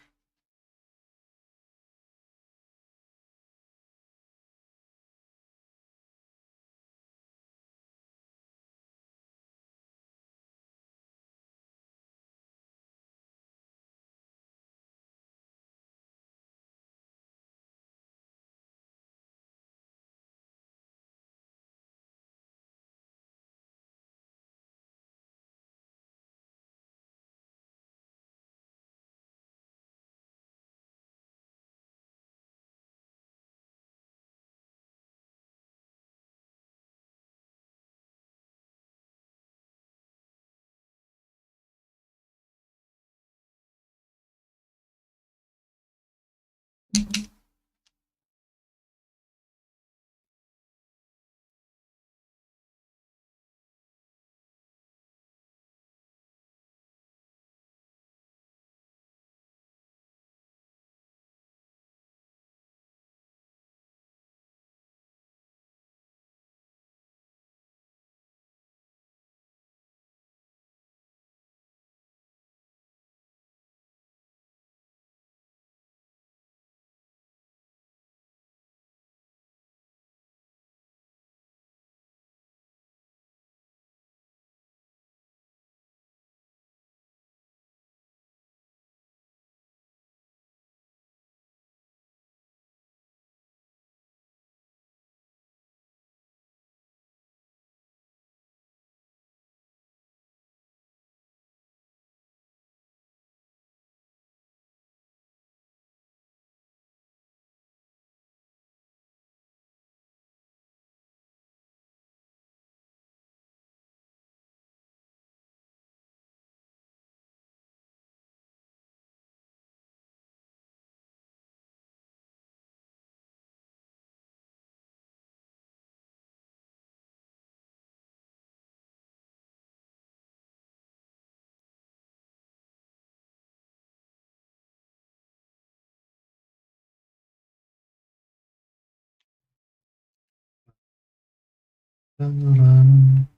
Dun-dun-dun.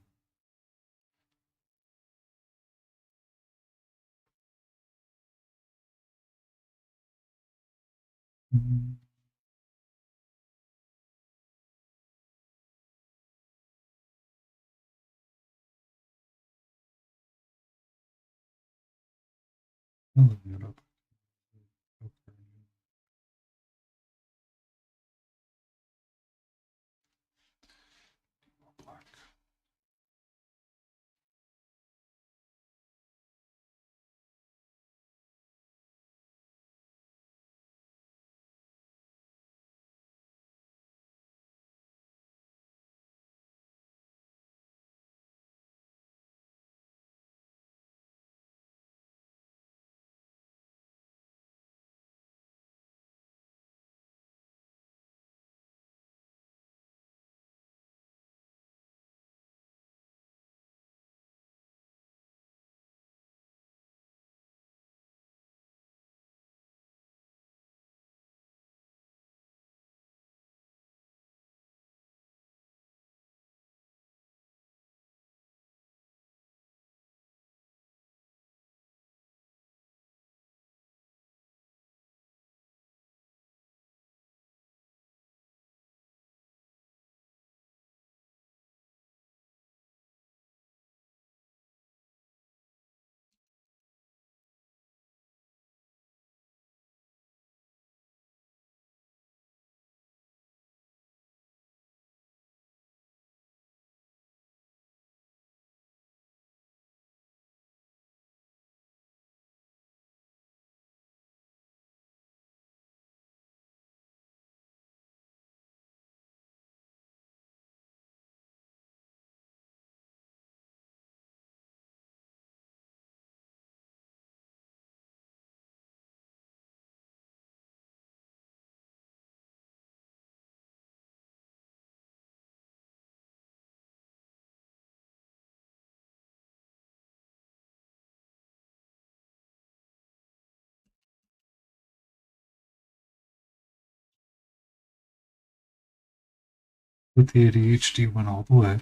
But the ADHD went all the way.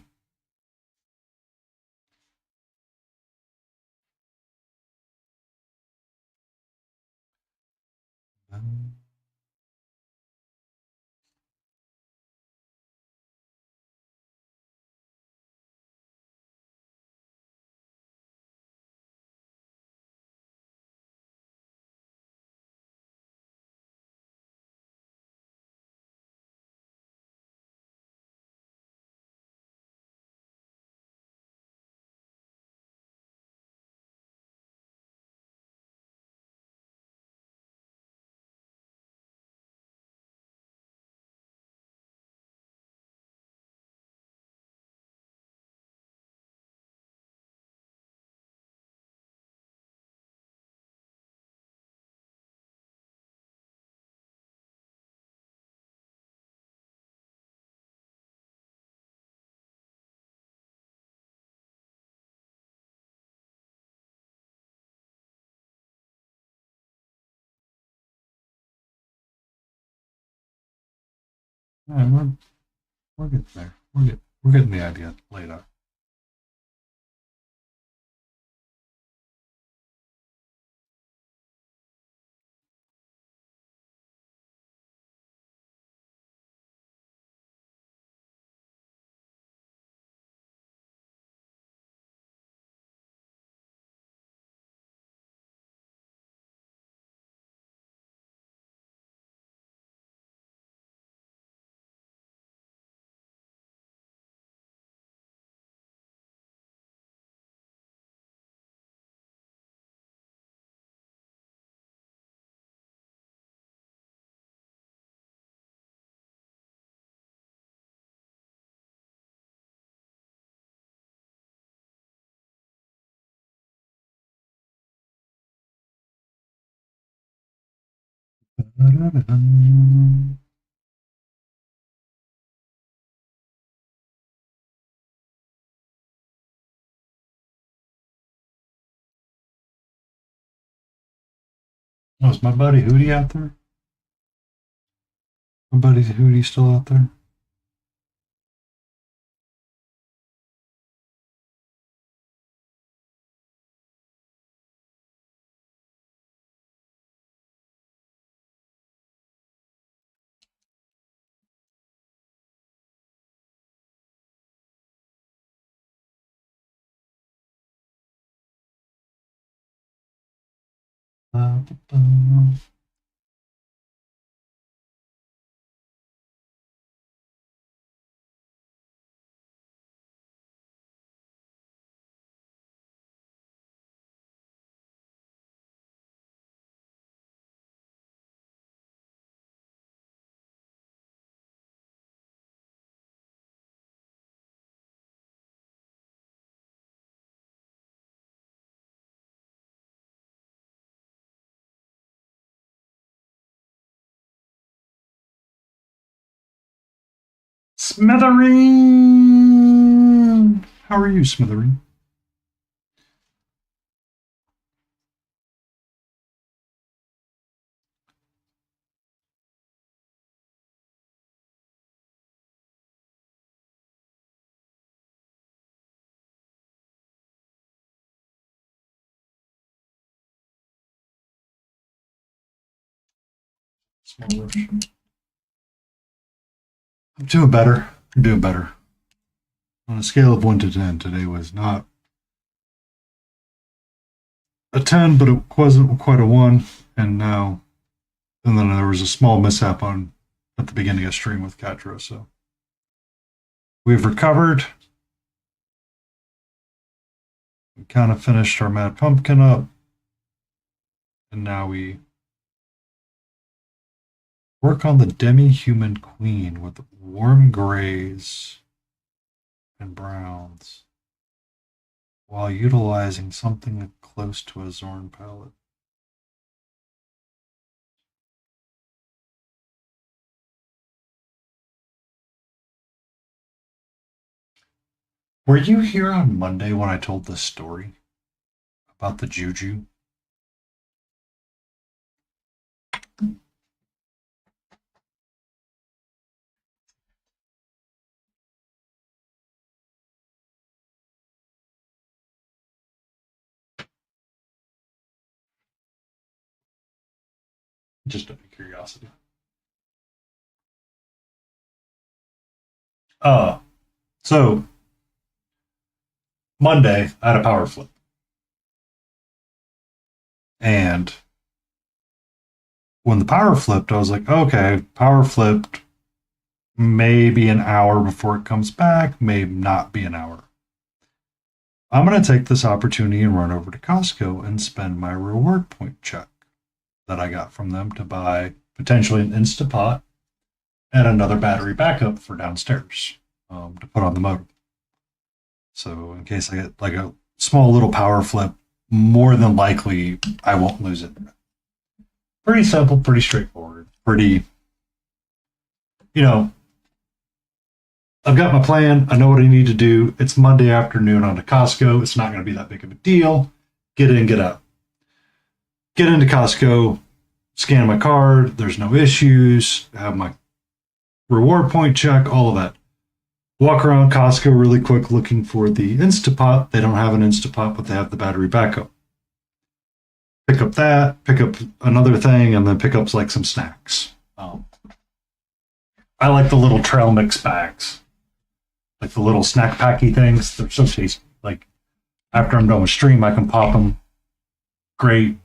Yeah, we're getting there. We're getting the idea laid out. Da-da-da-dum. Oh, is my buddy Hootie out there? My buddy Hootie still out there? Smithereen! How are you, Smithereen? Small rush. I'm doing better. I'm doing better. On a scale of 1 to 10, today was not a 10, but it wasn't quite a 1. And now, and then there was a small mishap on at the beginning of stream with Katro. So we've recovered. We kind of finished our Mad Pumpkin up. And now we work on the Demi Human Queen with warm grays and browns while utilizing something close to a Zorn palette. Were you here on Monday when I told this story about the Juju? Just out of curiosity. So Monday I had a power flip. And when the power flipped, I was like, okay, power flipped maybe an hour before it comes back, maybe not be an hour. I'm going to take this opportunity and run over to Costco and spend my reward point check that I got from them to buy potentially an Instapot and another battery backup for downstairs to put on the modem. So in case I get like a small little power flip, more than likely I won't lose it. Pretty simple, pretty straightforward, pretty, I've got my plan. I know what I need to do. It's Monday afternoon on to Costco. It's not going to be that big of a deal. Get in, get out. Get into Costco, scan my card. There's no issues. Have my reward point check, all of that. Walk around Costco really quick looking for the Instapot. They don't have an Instapot, but they have the battery backup. Pick up that, pick up another thing, and then pick up like some snacks. I like the little trail mix bags. Like the little snack packy things. They're so tasty. Like after I'm done with stream, I can pop them. Great.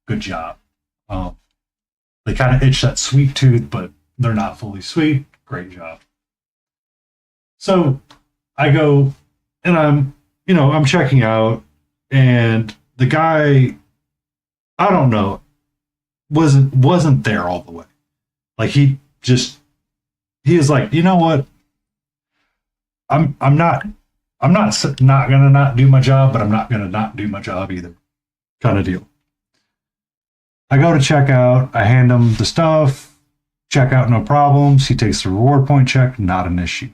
Good job. They kind of itch that sweet tooth, but they're not fully sweet. Great job. So I go and I'm checking out, and the guy, I don't know, wasn't there all the way. Like he is like, you know what? I'm not gonna not do my job, but I'm not gonna not do my job either. Kind of deal. I go to check out, I hand him the stuff, check out, no problems. He takes the reward point check, not an issue.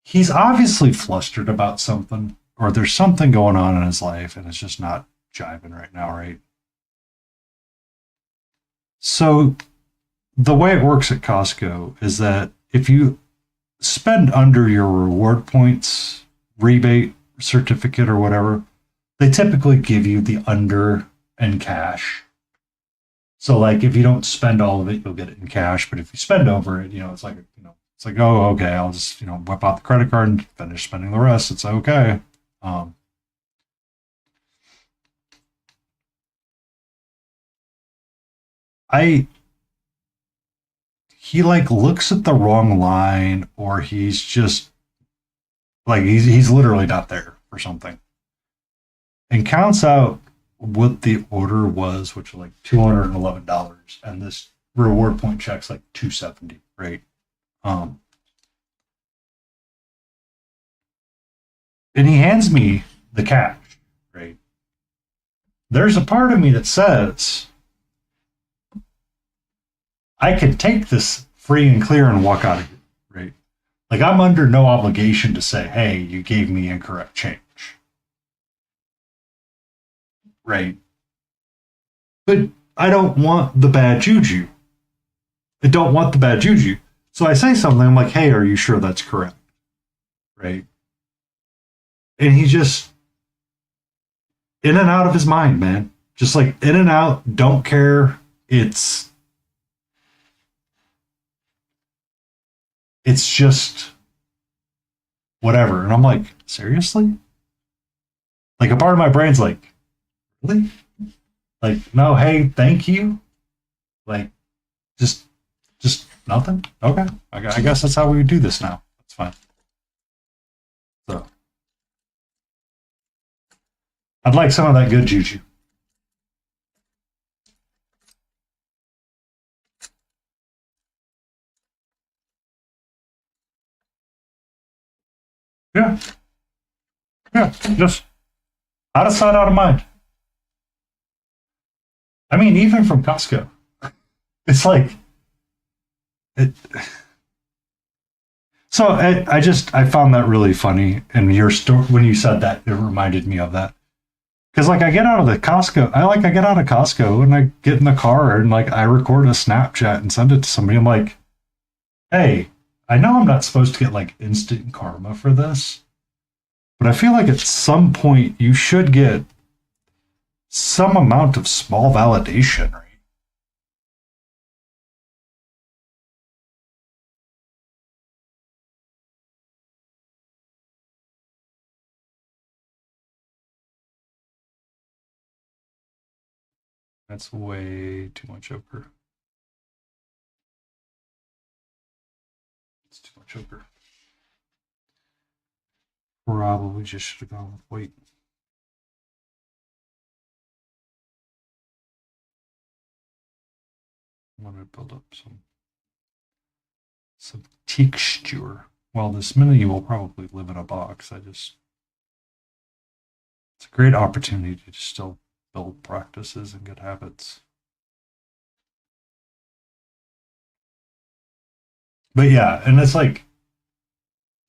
He's obviously flustered about something, or there's something going on in his life, and it's just not jiving right now, right? So the way it works at Costco is that if you spend under your reward points rebate certificate or whatever, they typically give you the under in cash. So like if you don't spend all of it, you'll get it in cash. But if you spend over it, it's like, oh, okay, I'll just, whip out the credit card and finish spending the rest. It's okay. I he like looks at the wrong line, or he's just like he's literally not there for something, and counts out what the order was, which was like $211, and this reward point check's like 270, right? And he hands me the cash, right? There's a part of me that says I could take this free and clear and walk out of here, right? Like I'm under no obligation to say, hey, you gave me incorrect change. Right. But I don't want the bad juju. I don't want the bad juju. So I say something, I'm like, hey, are you sure that's correct? Right. And he just in and out of his mind, man. Just like in and out, don't care. It's just whatever. And I'm like, seriously? Like a part of my brain's like, really? Like, no, hey, thank you. Like, just nothing. Okay, I guess that's how we do this now. That's fine. So, I'd like some of that good juju. Yeah, just out of sight, out of mind. I mean, even from Costco, it's like it. So I found that really funny, and your story when you said that, it reminded me of that. Because like I get out of Costco and I get in the car and like I record a Snapchat and send it to somebody. I'm like, hey, I know I'm not supposed to get like instant karma for this, but I feel like at some point you should get some amount of small validation, right? That's way too much ochre. It's too much ochre. Probably just should have gone with white. I want to build up some texture. Well, this mini will probably live in a box. It's a great opportunity to still build practices and good habits. But yeah, and it's like,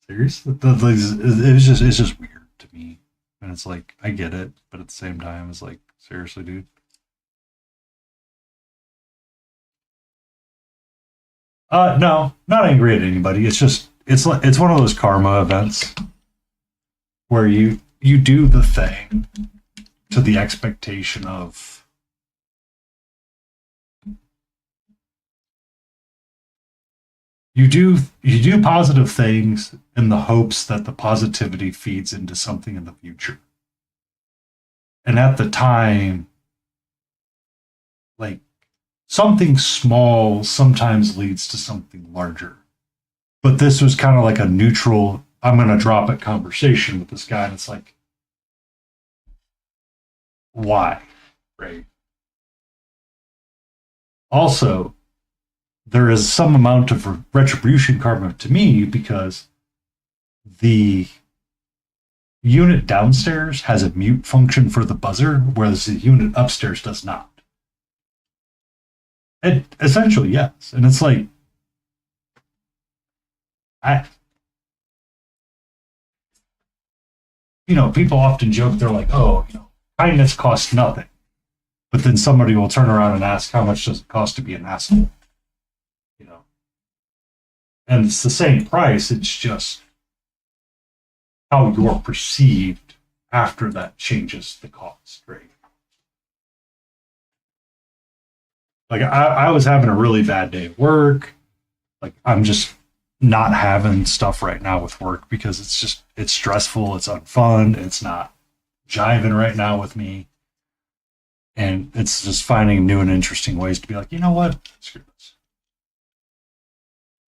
seriously, it's just weird to me. And it's like, I get it, but at the same time, it's like, seriously, dude. No, not angry at anybody. It's just it's one of those karma events where you do the thing to the expectation of you do positive things in the hopes that the positivity feeds into something in the future. And at the time, like something small sometimes leads to something larger. But this was kind of like a neutral, I'm going to drop it conversation with this guy. And it's like, why? Right. Also, there is some amount of retribution karma to me because the unit downstairs has a mute function for the buzzer, whereas the unit upstairs does not. It essentially, yes. And it's like, people often joke, they're like, oh, kindness costs nothing. But then somebody will turn around and ask, how much does it cost to be an asshole? And it's the same price, it's just how you're perceived after that changes the cost, right? Like I was having a really bad day at work. Like I'm just not having stuff right now with work because it's stressful, it's unfun, it's not jiving right now with me. And it's just finding new and interesting ways to be like, you know what? Screw this.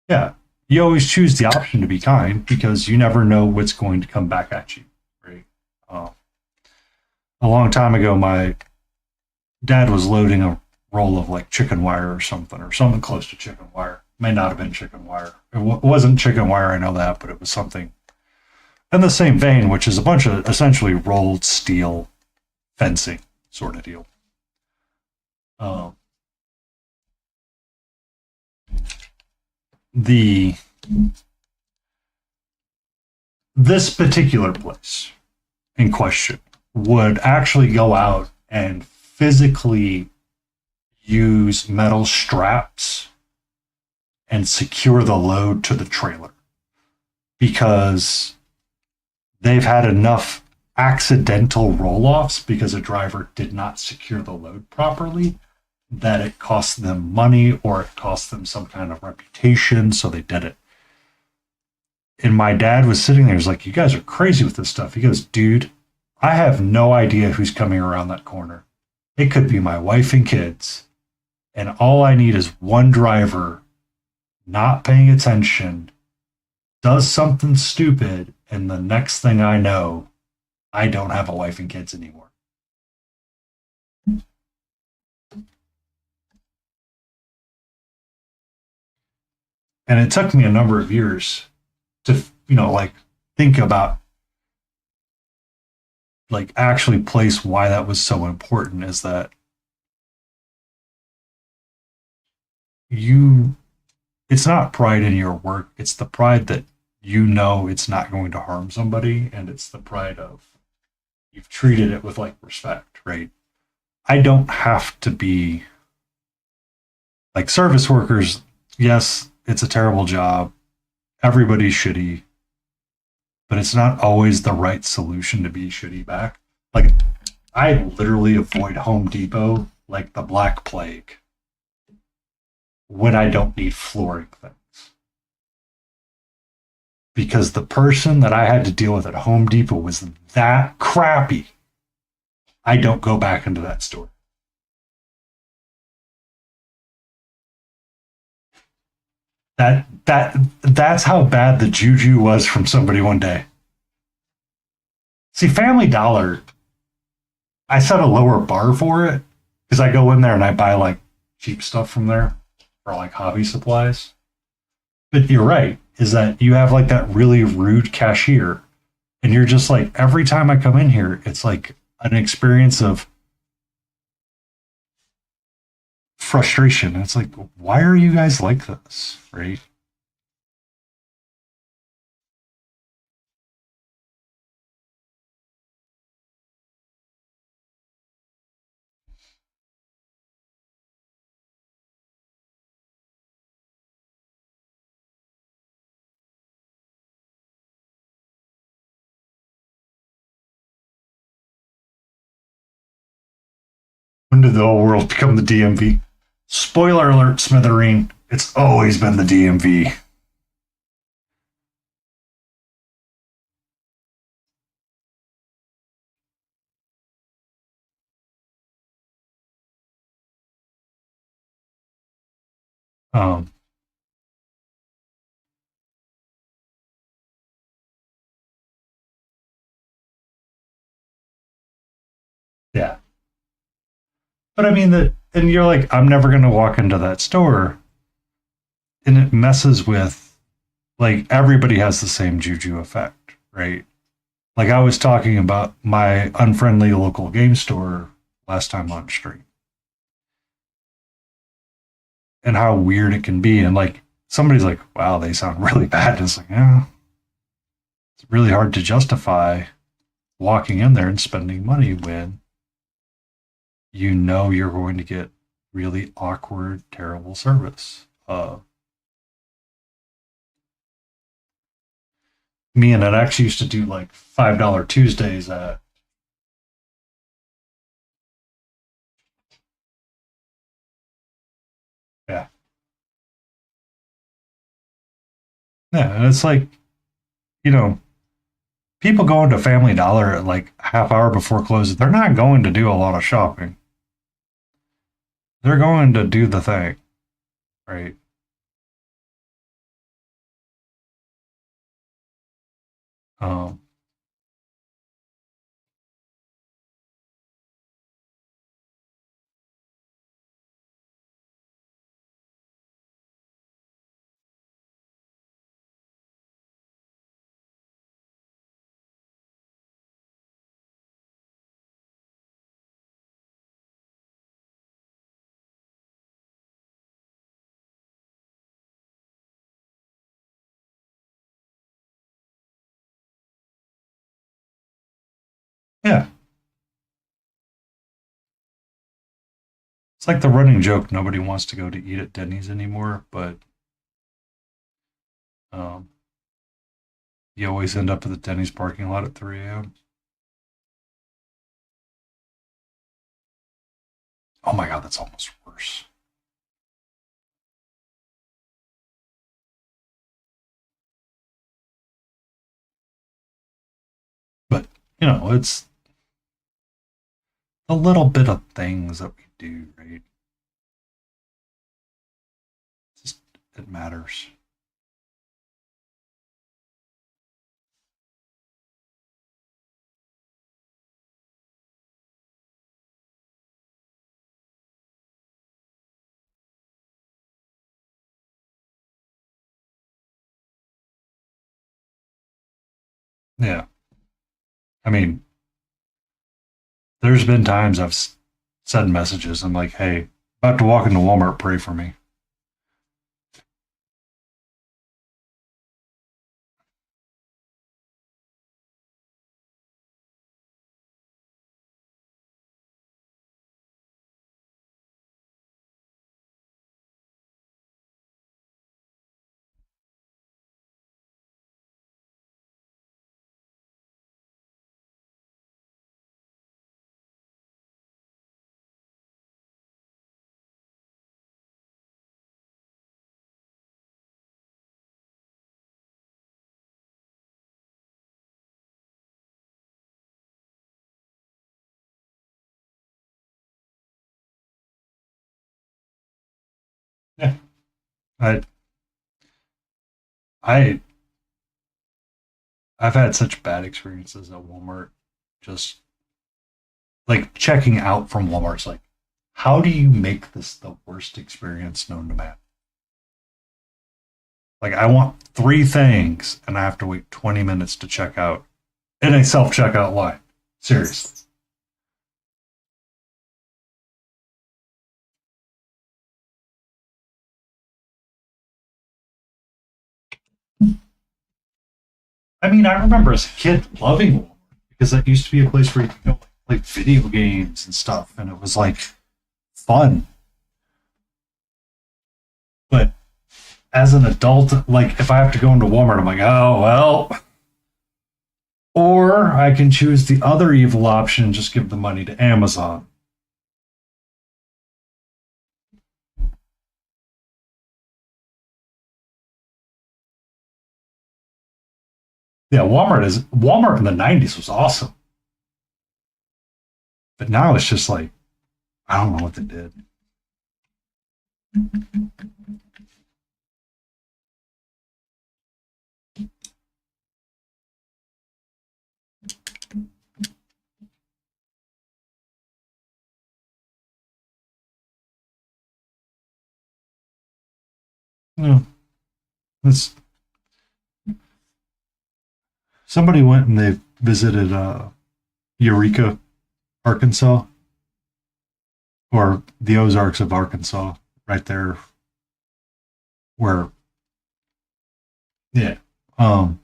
Yeah. You always choose the option to be kind because you never know what's going to come back at you. Right. A long time ago, my dad was loading a roll of like chicken wire or something close to chicken wire. May not have been chicken wire. It wasn't chicken wire, I know that, but it was something in the same vein, which is a bunch of essentially rolled steel fencing sort of deal. This particular place in question would actually go out and physically use metal straps and secure the load to the trailer because they've had enough accidental roll-offs because a driver did not secure the load properly that it cost them money or it cost them some kind of reputation, so they did it. And my dad was sitting there, he's like, you guys are crazy with this stuff. He goes, dude, I have no idea who's coming around that corner. It could be my wife and kids. And all I need is one driver not paying attention, does something stupid, and the next thing I know, I don't have a wife and kids anymore. And it took me a number of years to, like think about, like actually place why that was so important is that it's not pride in your work. It's the pride that it's not going to harm somebody. And it's the pride of you've treated it with like respect, right? I don't have to be like service workers. Yes, it's a terrible job. Everybody's shitty, but it's not always the right solution to be shitty back. Like, I literally avoid Home Depot like the Black Plague when I don't need flooring things. Because the person that I had to deal with at Home Depot was that crappy. I don't go back into that store. That's how bad the juju was from somebody one day. See, Family Dollar, I set a lower bar for it because I go in there and I buy like cheap stuff from there for like hobby supplies. But you're right, is that you have like that really rude cashier, and you're just like, every time I come in here, it's like an experience of frustration. It's like, why are you guys like this, right? When did the whole world become the DMV? Spoiler alert, Smithereen. It's always been the DMV. Um, yeah. But I mean, and you're like, I'm never going to walk into that store. And it messes with, like, everybody has the same juju effect, right? Like, I was talking about my unfriendly local game store last time on stream and how weird it can be. And, like, somebody's like, wow, they sound really bad. And it's like, yeah, it's really hard to justify walking in there and spending money when you're going to get really awkward, terrible service. Me and it actually used to do like $5 Tuesdays at yeah. Yeah, and it's like, you know, people going to Family Dollar at like half hour before close, they're not going to do a lot of shopping. they're going to do the thing, right? Um, yeah, it's like the running joke. Nobody wants to go to eat at Denny's anymore, but um, you always end up at the Denny's parking lot at 3 a.m. Oh my god, that's almost worse. But it's a little bit of things that we do, right? Just it matters. Yeah, I mean, there's been times I've sent messages. I'm like, "Hey, about to walk into Walmart. Pray for me." Yeah, I, I, I've had such bad experiences at Walmart. Just like checking out from Walmart's like, how do you make this the worst experience known to man? Like, I want three things, and I have to wait 20 minutes to check out in a self checkout line. Seriously. I mean, I remember as a kid loving Walmart because that used to be a place where you could go like video games and stuff, and it was like fun. But as an adult, like if I have to go into Walmart, I'm like, oh well. Or I can choose the other evil option and just give the money to Amazon. Yeah, Walmart in the '90s was awesome, but now it's just like I don't know what they did. Yeah, it's somebody went and they visited Eureka, Arkansas, or the Ozarks of Arkansas, right there where yeah, um,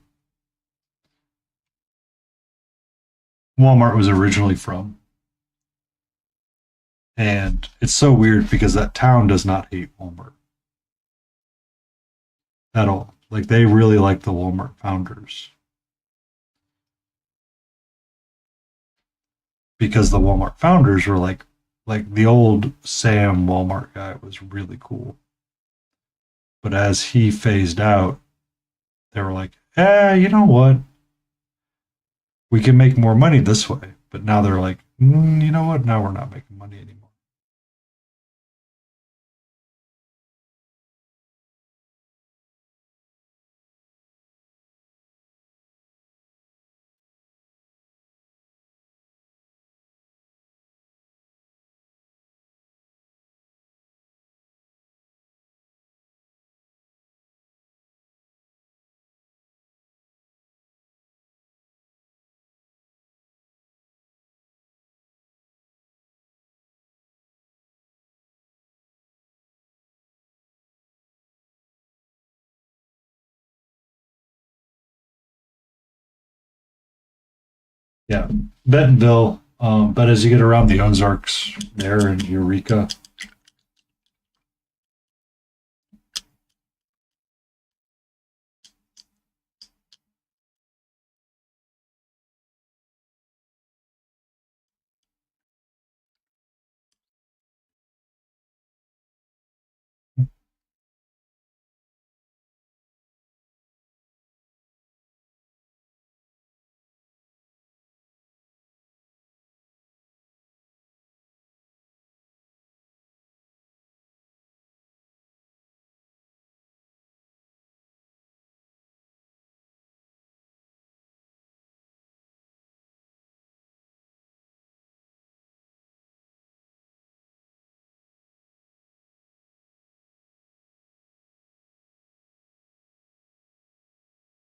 Walmart was originally from. And it's so weird because that town does not hate Walmart at all. Like they really like the Walmart founders because the Walmart founders were like the old Sam Walmart guy was really cool. But as he phased out, they were like, you know what? We can make more money this way. But now they're like, you know what? Now we're not making money anymore. Yeah, Bentonville. But as you get around the Ozarks, there in Eureka.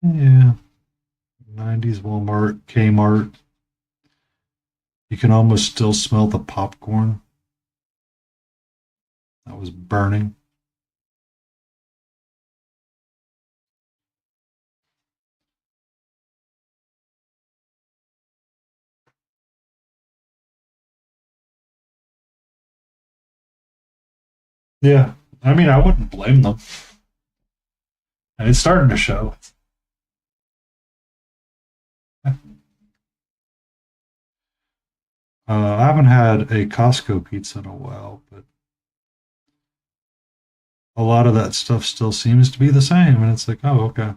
Yeah, 90s Walmart, Kmart. You can almost still smell the popcorn that was burning. Yeah, I mean, I wouldn't blame them. And it's starting to show. I haven't had a Costco pizza in a while, but a lot of that stuff still seems to be the same. And it's like, oh, okay.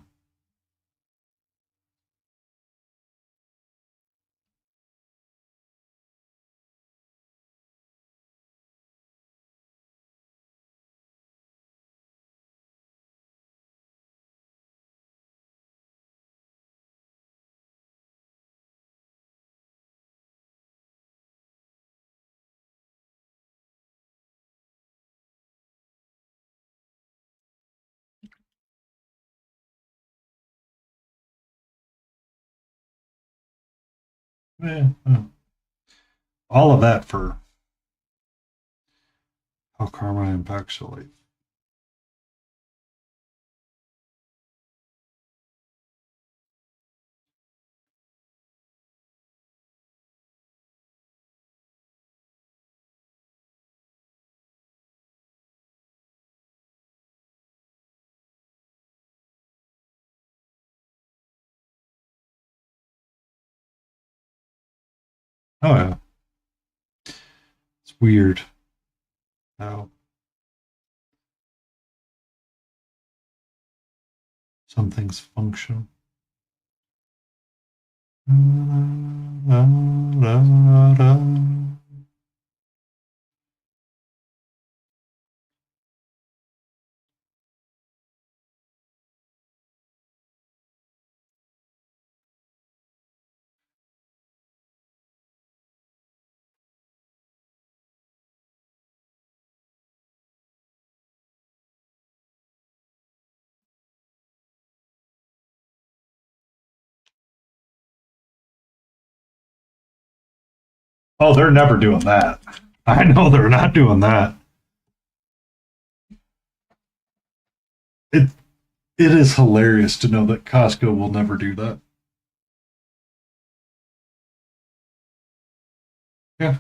Yeah, all of that for how karma impacts your life. Oh, yeah. It's weird how some things function. Oh, they're never doing that. I know they're not doing that. It it is hilarious to know that Costco will never do that. Yeah.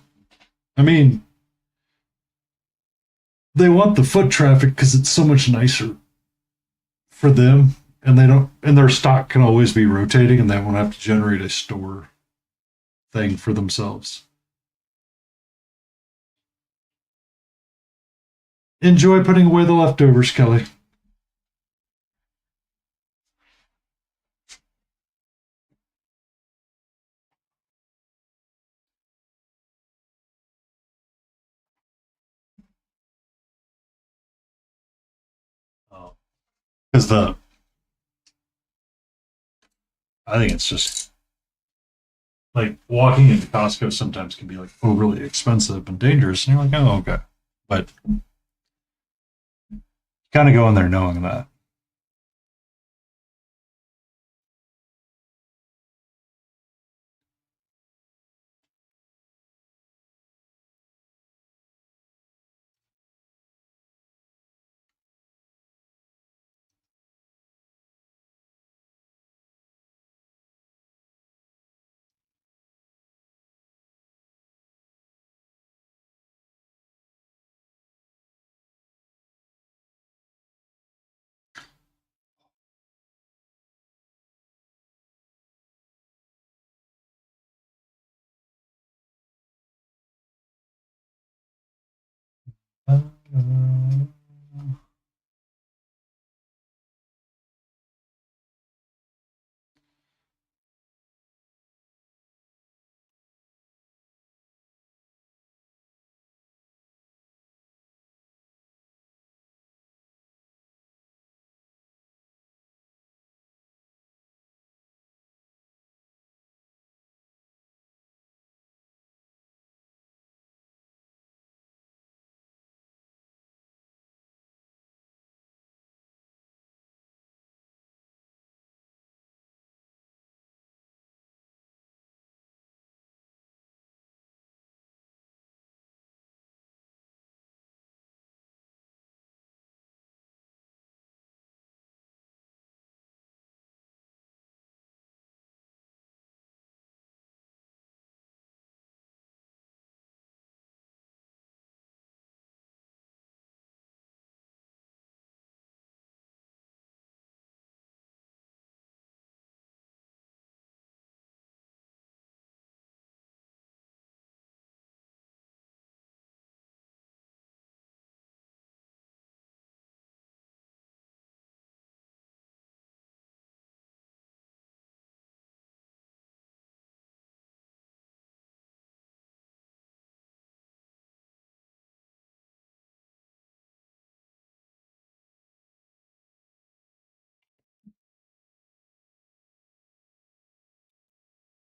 I mean, they want the foot traffic because it's so much nicer for them, and they don't, and their stock can always be rotating, and they won't have to generate a store thing for themselves. Enjoy putting away the leftovers, Kelly. Because I think it's just like walking into Costco sometimes can be like overly expensive and dangerous, and you're like, oh, okay. But you kind of go in there knowing that.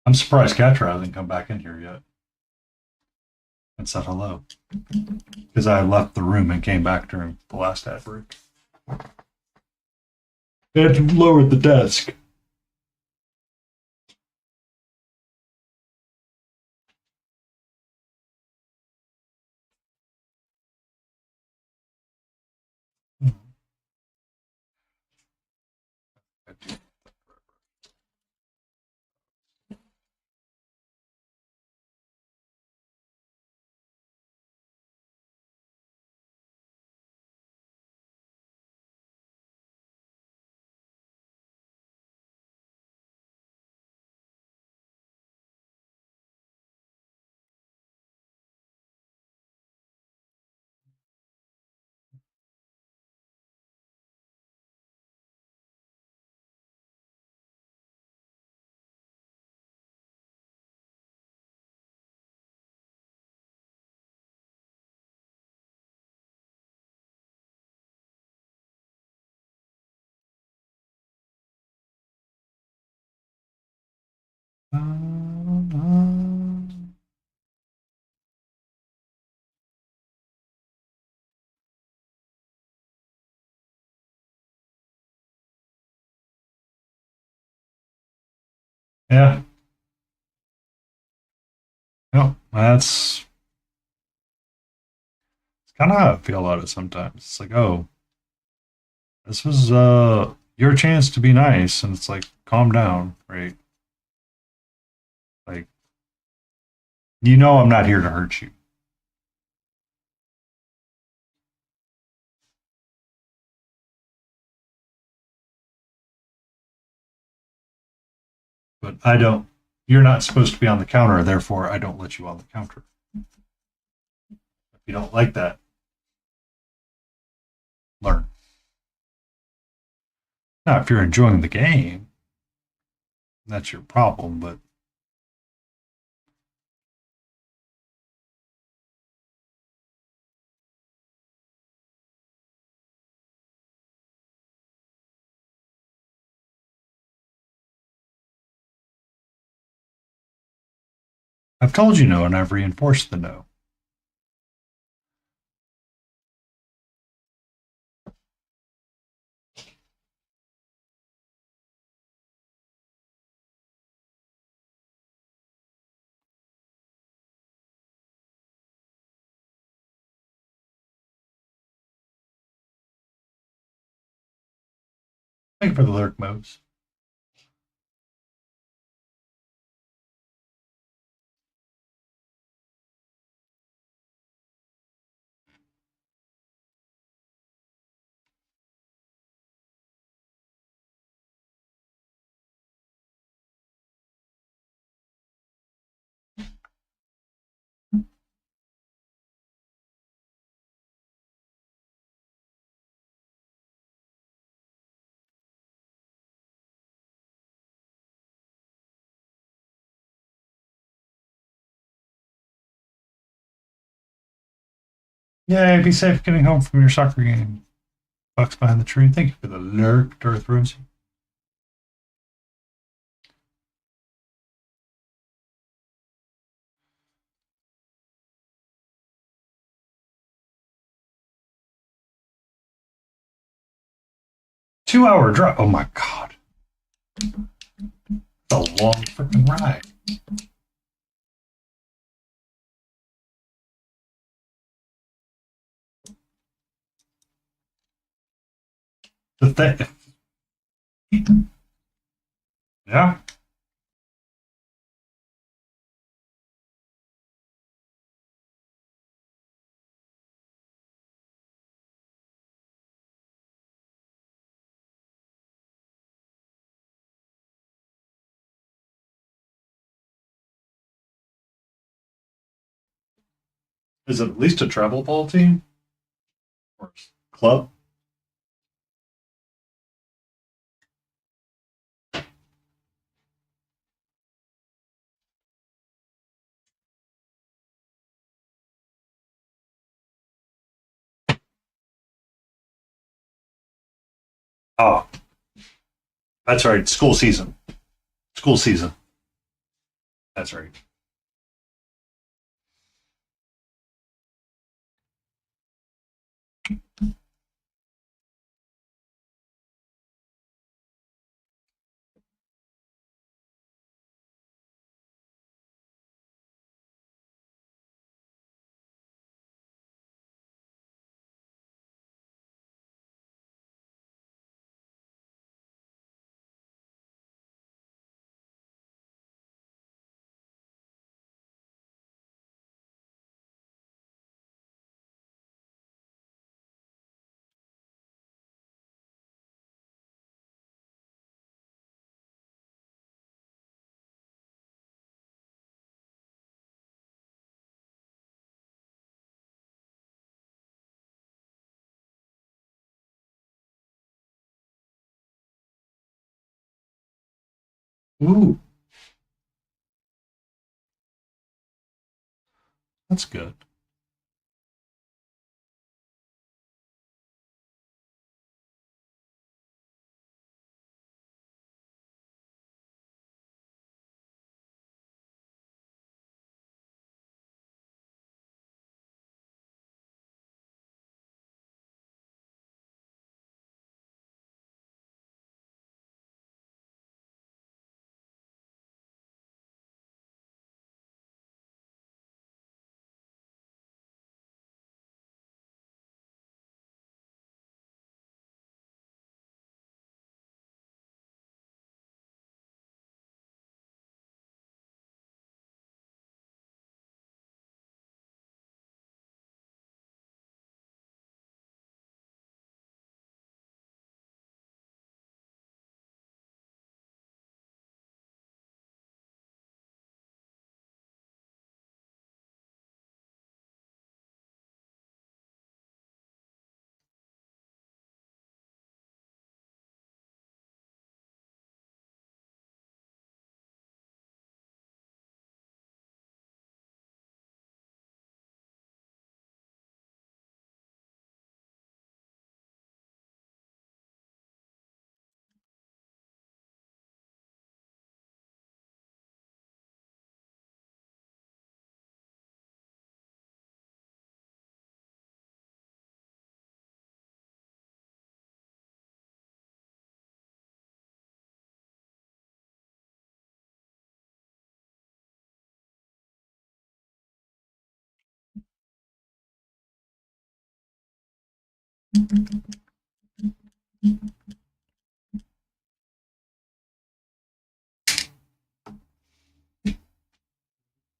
I'm surprised Catra hasn't come back in here yet and said hello. Because I left the room and came back during the last ad break. They had to lower the desk. Yeah. No, that's kind of how I feel about it sometimes. It's like, oh, this was your chance to be nice, and it's like, calm down, right? Like, you know, I'm not here to hurt you, but I don't. You're not supposed to be on the counter, therefore, I don't let you on the counter. If you don't like that, learn. Now, if you're enjoying the game, that's your problem, but I've told you no, and I've reinforced the no. Thank you for the lurk modes. Yay, be safe getting home from your soccer game. Bucks behind the tree. Thank you for the lurk, Darth Rosie. Two-hour drive. Oh my god. It's a long freaking ride. The thing. Yeah. Is it at least a travel ball team? Or club? Oh, that's right. School season. School season. That's right. Ooh, that's good.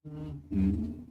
Mhm.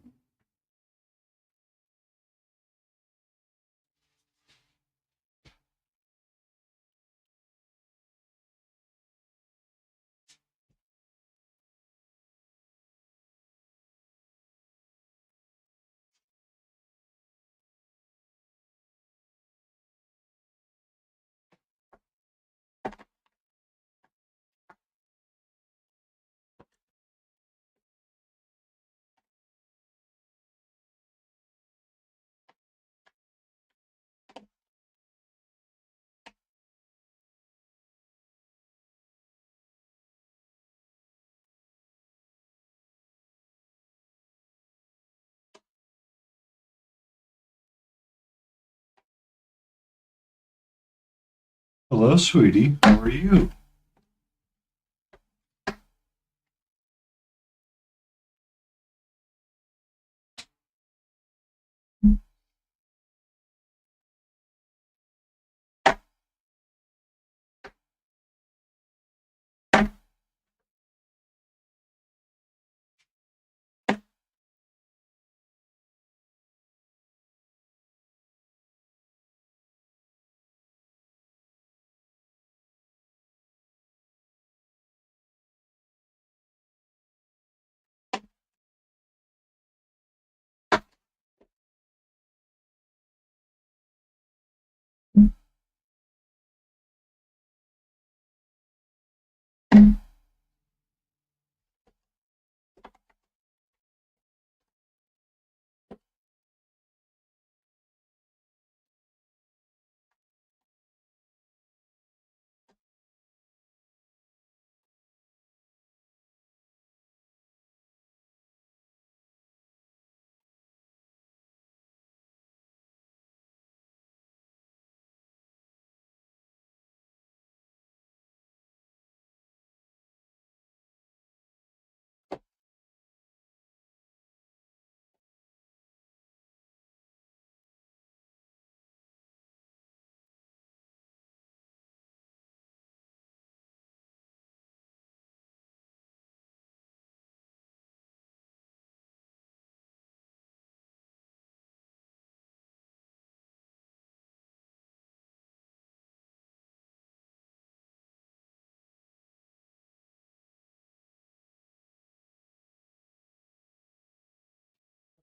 Hello, sweetie. How are you?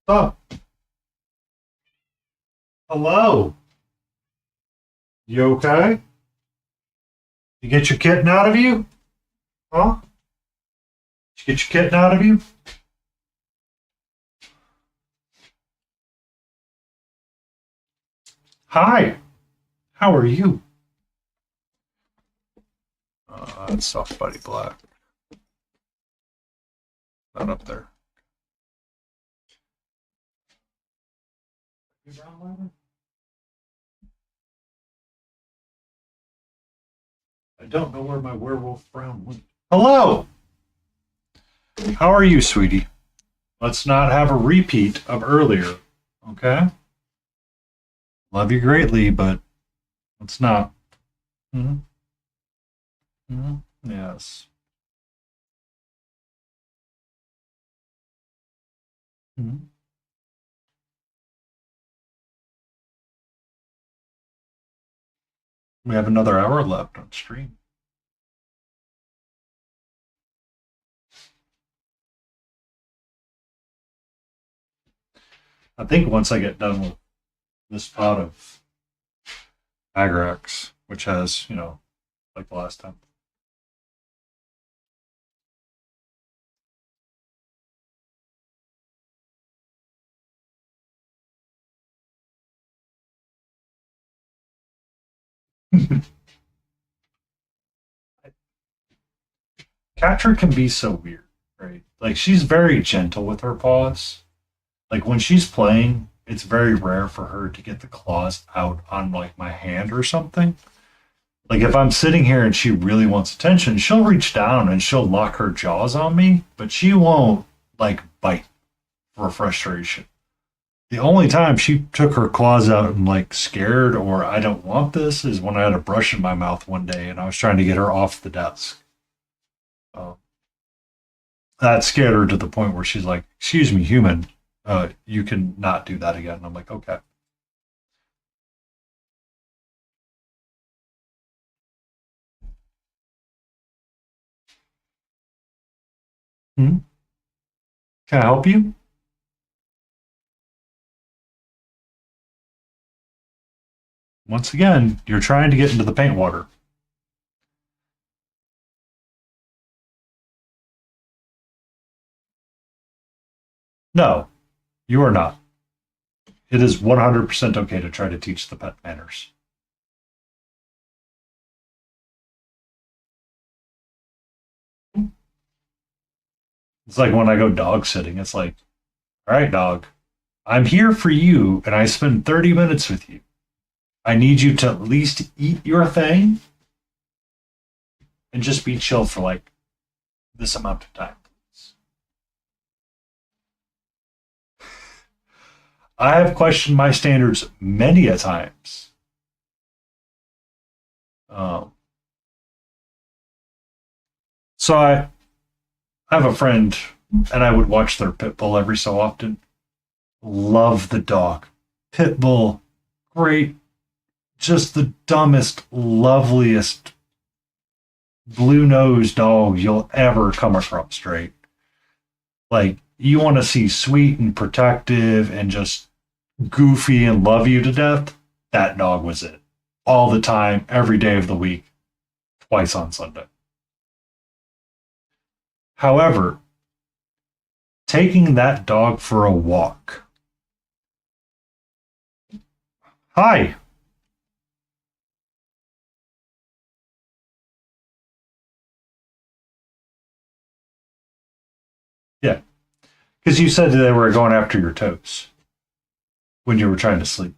What's up? Hello. You okay? You get your kitten out of you? Huh? Did you get your kitten out of you? Hi. How are you? That's soft buddy black. Not up there. I don't know where my werewolf brown went. Hello. How are you, sweetie? Let's not have a repeat of earlier. Okay? Love you greatly, but let's not. Hmm. Hmm. Yes. Hmm. We have another hour left on stream. I think once I get done with this pot of Agrax, which has, like the last time. Catra can be so weird, right? Like she's very gentle with her paws. Like when she's playing, it's very rare for her to get the claws out on like my hand or something. Like if I'm sitting here and she really wants attention, she'll reach down and she'll lock her jaws on me, but she won't like bite for frustration. The only time she took her claws out and like scared or I don't want this is when I had a brush in my mouth one day and I was trying to get her off the desk. Um, that scared her to the point where she's like, "Excuse me, human, you can not do that again." And I'm like, "Okay." Hmm? Can I help you? Once again, you're trying to get into the paint water. No, you are not. It is 100% okay to try to teach the pet manners. It's like when I go dog sitting, it's like, all right, dog, I'm here for you and I spend 30 minutes with you. I need you to at least eat your thing and just be chill for like this amount of time. I have questioned my standards many a times. Um, so I have a friend, and I would watch their pit bull every so often. Love the dog, pit bull, great, just the dumbest, loveliest blue nosed dog you'll ever come across. Straight, like you want to see sweet and protective and just goofy and love you to death. That dog was it, all the time, every day of the week, twice on Sunday. However, taking that dog for a walk. Hi. Yeah, because you said they were going after your toes when you were trying to sleep.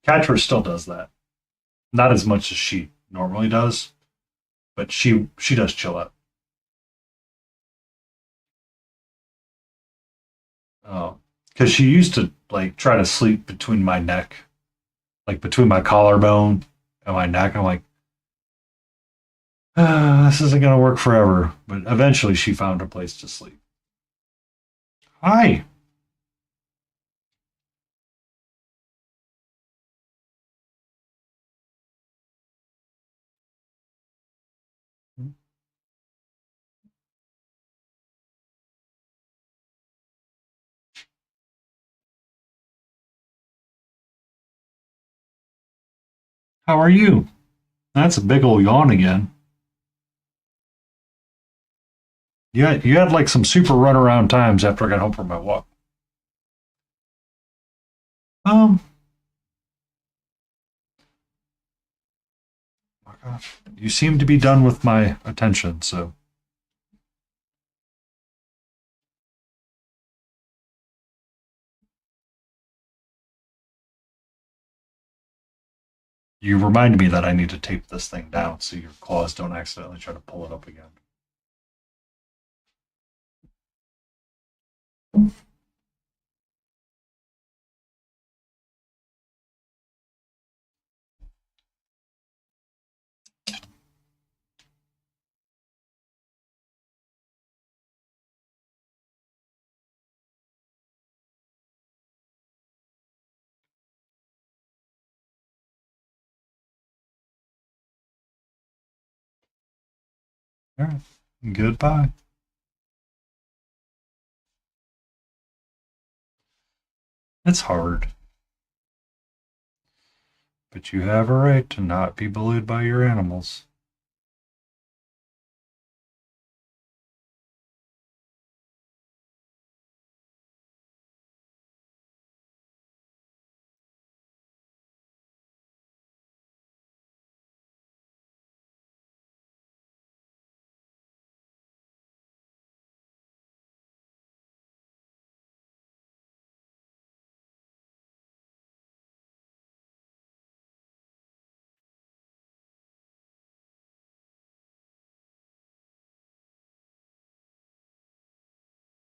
Catra still does that. Not as much as she normally does, but she does chill out. Oh, because she used to like try to sleep between my neck, like between my collarbone and my neck. I'm like, this isn't gonna work forever. But eventually, she found a place to sleep. Hi. How are you? That's a big old yawn again. You had like some super runaround times after I got home from my walk. Um, my gosh, you seem to be done with my attention, so you reminded me that I need to tape this thing down so your claws don't accidentally try to pull it up again. All right. Goodbye. It's hard, but you have a right to not be bullied by your animals.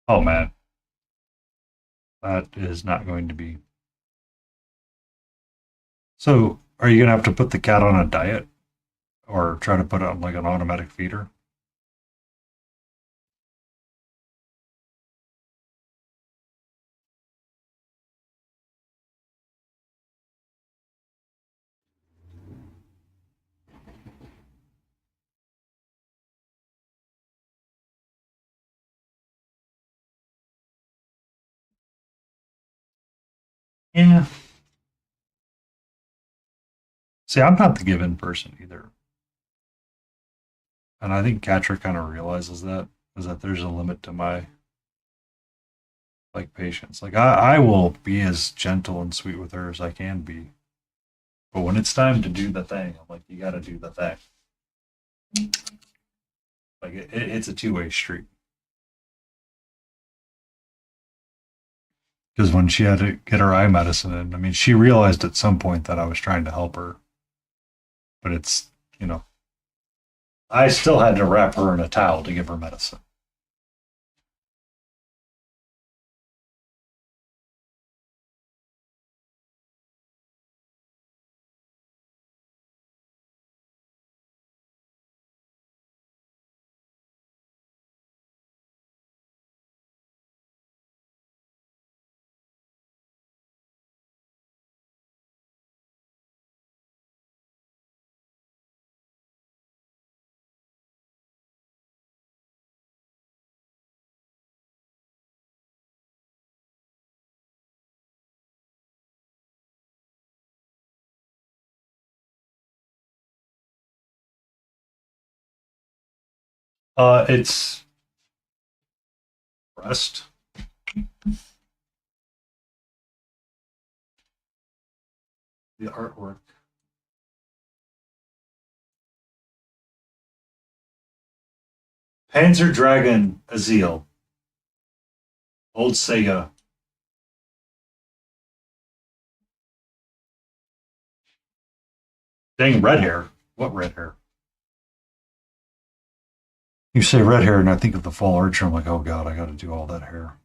Oh man, that is not going to be. So, are you gonna have to put the cat on a diet or try to put it on like an automatic feeder? Yeah. See, I'm not the given person either. And I think Katra kind of realizes that, is that there's a limit to my like patience. Like I will be as gentle and sweet with her as I can be. But when it's time to do the thing, I'm like, you gotta do the thing. Like it's a two-way street. Because when she had to get her eye medicine in, I mean, she realized at some point that I was trying to help her. But it's, I still had to wrap her in a towel to give her medicine. It's rest. The artwork. Panzer Dragon Azil. Old Sega. Dang, red hair. What red hair? You say red hair, and I think of the Fall Archer. I'm like, oh god, I got to do all that hair.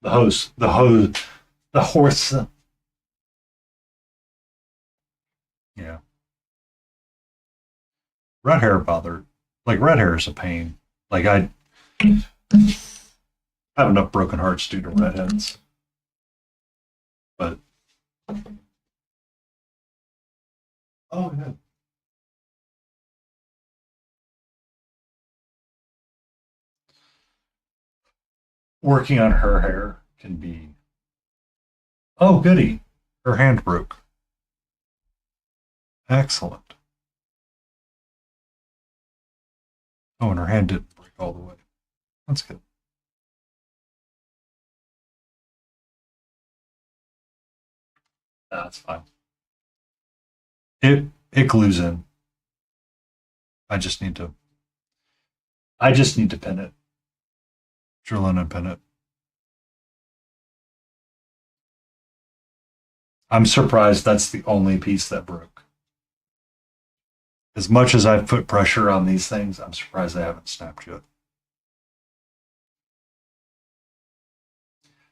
The horse. Yeah, red hair bothered. Like red hair is a pain. Like I have enough broken hearts due to redheads, but oh yeah. Working on her hair can be. Oh goody, her hand broke. Excellent. Oh, and her hand didn't break all the way. That's good. That's fine. It glues in. I just need to. I just need to pin it. Drill in and pin it. I'm surprised that's the only piece that broke. As much as I've put pressure on these things, I'm surprised they haven't snapped yet.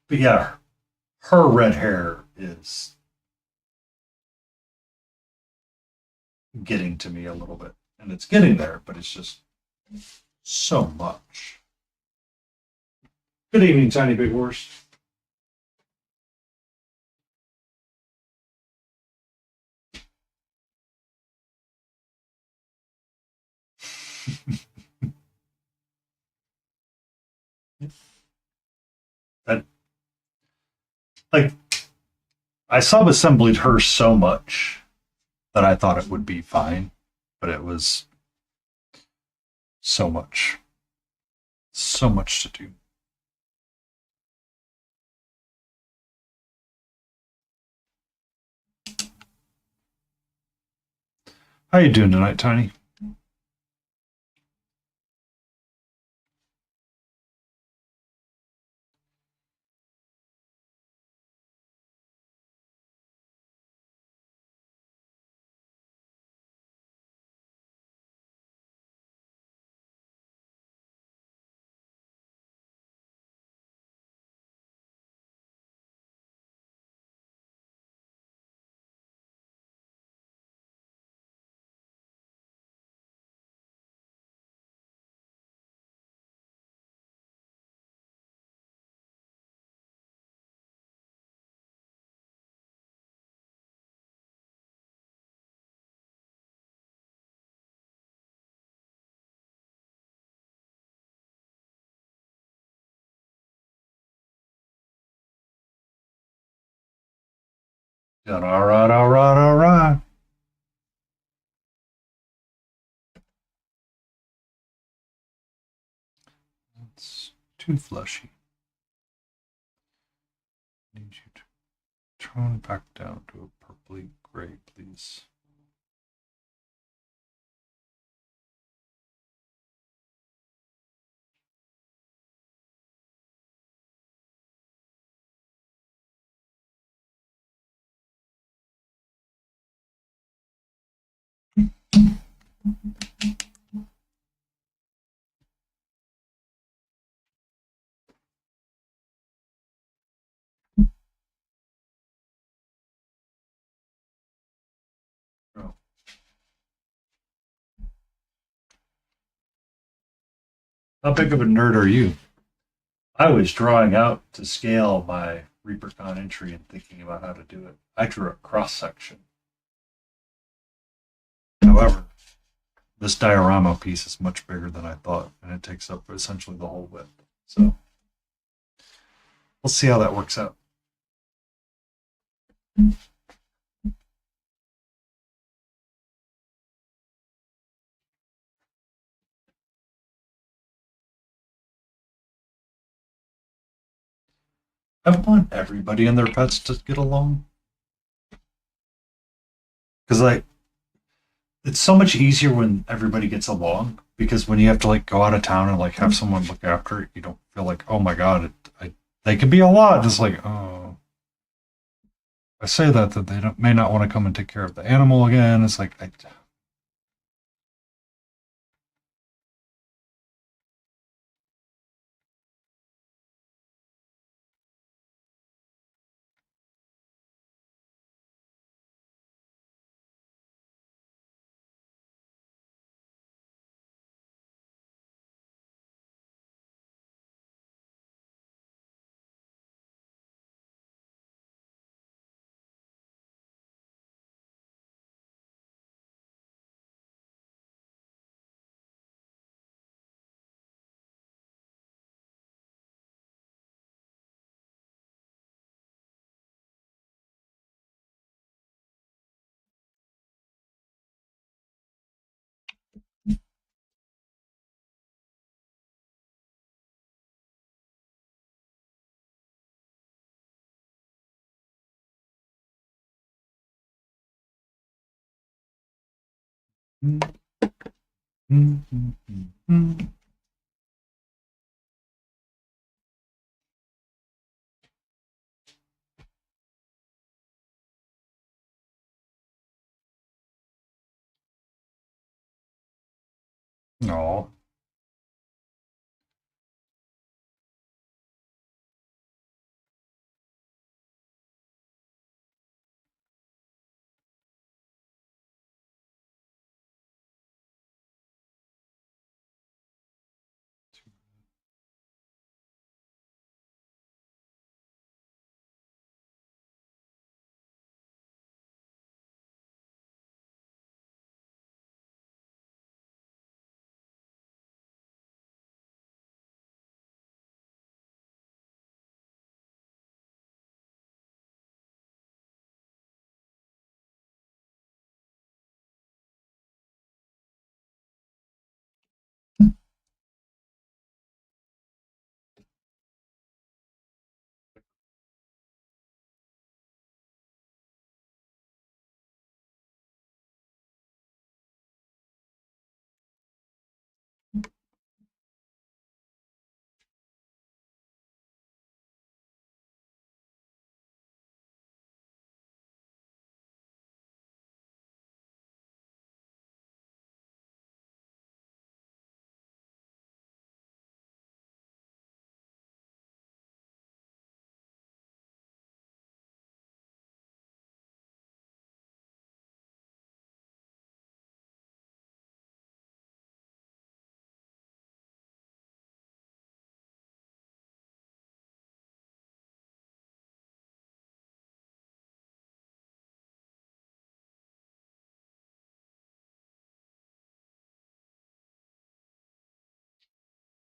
But yeah, her red hair is getting to me a little bit. And it's getting there, but it's just so much. Good evening, Tiny Big Horse. That like I sub-assembled her so much that I thought it would be fine, but it was so much. So much to do. How you doing tonight, Tiny? Doing all right, all right, all right. It's too fleshy. Need you to Tone back down to a purpley gray, please. Oh. How big of a nerd are you? I was drawing out to scale my ReaperCon entry and thinking about how to do it. I drew a cross section. However, this diorama piece is much bigger than I thought, and it takes up essentially the whole width. So we'll see how that works out. I want everybody and their pets to get along. Because like it's so much easier when everybody gets along. Because when you have to like go out of town and like have someone look after it, you don't feel like, oh my god, they can be a lot. It's like, oh, I say that they may not want to come and take care of the animal again. It's like mm, mm, mm, mm, mm. No.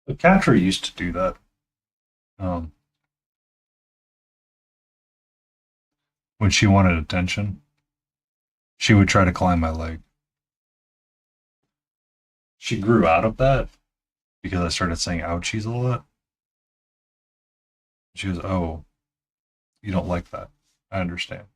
But Catra used to do that. Um, when she wanted attention, she would try to climb my leg. She grew out of that because I started saying ouchies a lot. She goes, "Oh, you don't like that." I understand.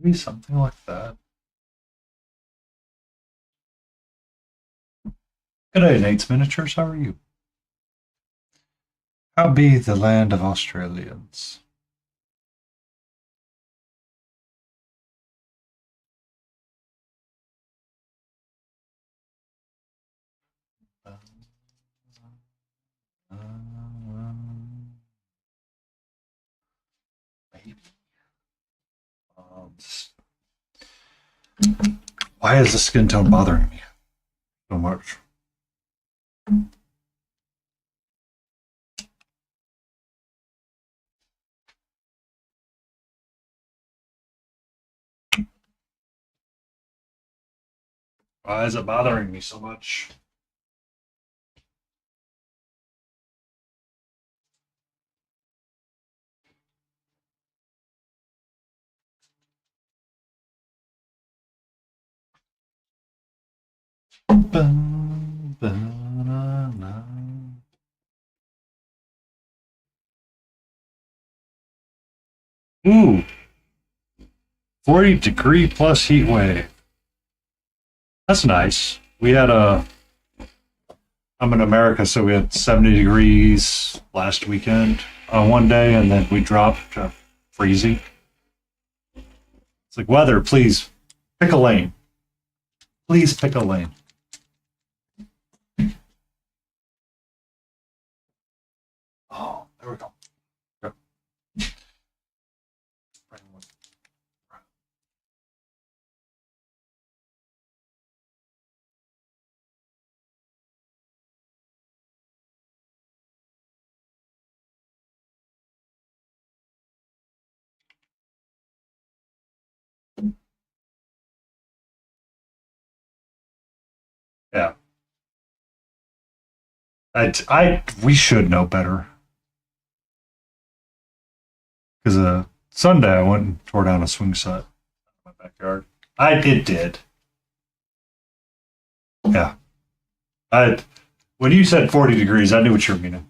Maybe something like that. Good day, Nate's Miniatures. How are you? How be the land of Australians? Maybe. Why is the skin tone bothering me so much? Why is it bothering me so much? Ooh, 40-degree plus heat wave. That's nice. We had I'm in America, so we had 70 degrees last weekend on one day, and then we dropped to freezing. It's like, weather, please pick a lane. Please pick a lane. Oh, there we go. Yep. Yeah. We should know better. Because Sunday I went and tore down a swing set in my backyard. It did. Yeah. When you said 40 degrees, I knew what you were meaning.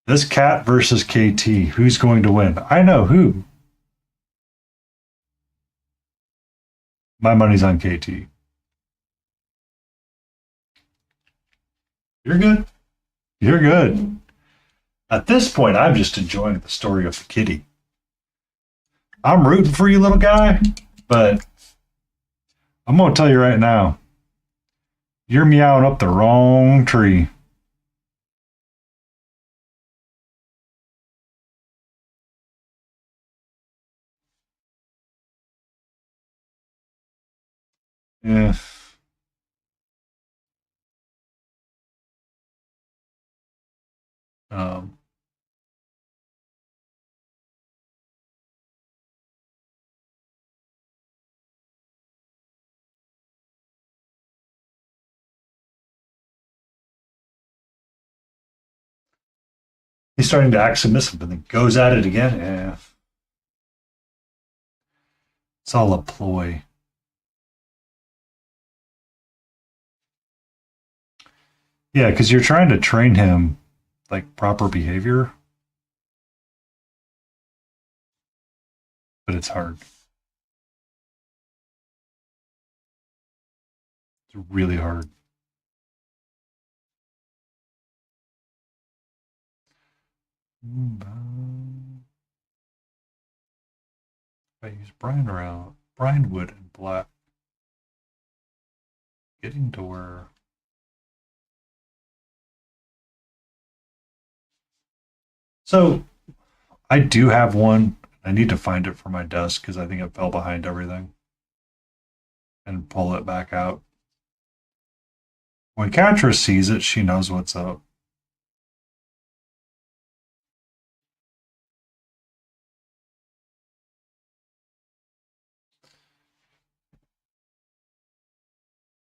This cat versus KT. Who's going to win? I know who. My money's on KT. You're good. You're good. At this point, I'm just enjoying the story of the kitty. I'm rooting for you, little guy, but I'm going to tell you right now, you're meowing up the wrong tree. Yeah. Um, he's starting to act submissive and then goes at it again. Yeah. It's all a ploy. Yeah, because you're trying to train him like proper behavior, but it's hard. It's really hard. I use brine wood and black. Getting to where so I do have one. I need to find it for my desk because I think it fell behind everything and pull it back out. When Catra sees it, she knows what's up.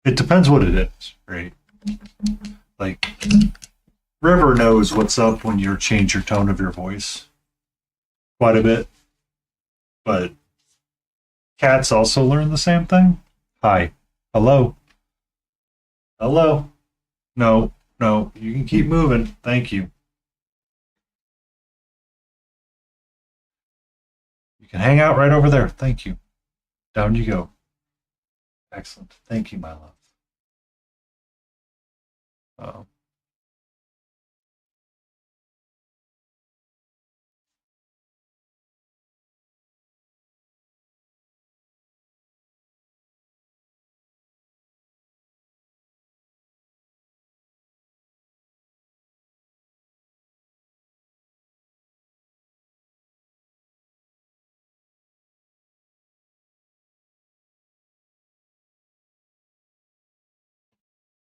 It depends what it is, right? Like River knows what's up when you change your tone of your voice quite a bit, but cats also learn the same thing. Hi, hello, hello. No, no, you can keep moving. Thank you. You can hang out right over there. Thank you. Down you go. Excellent. Thank you, my love. Oh.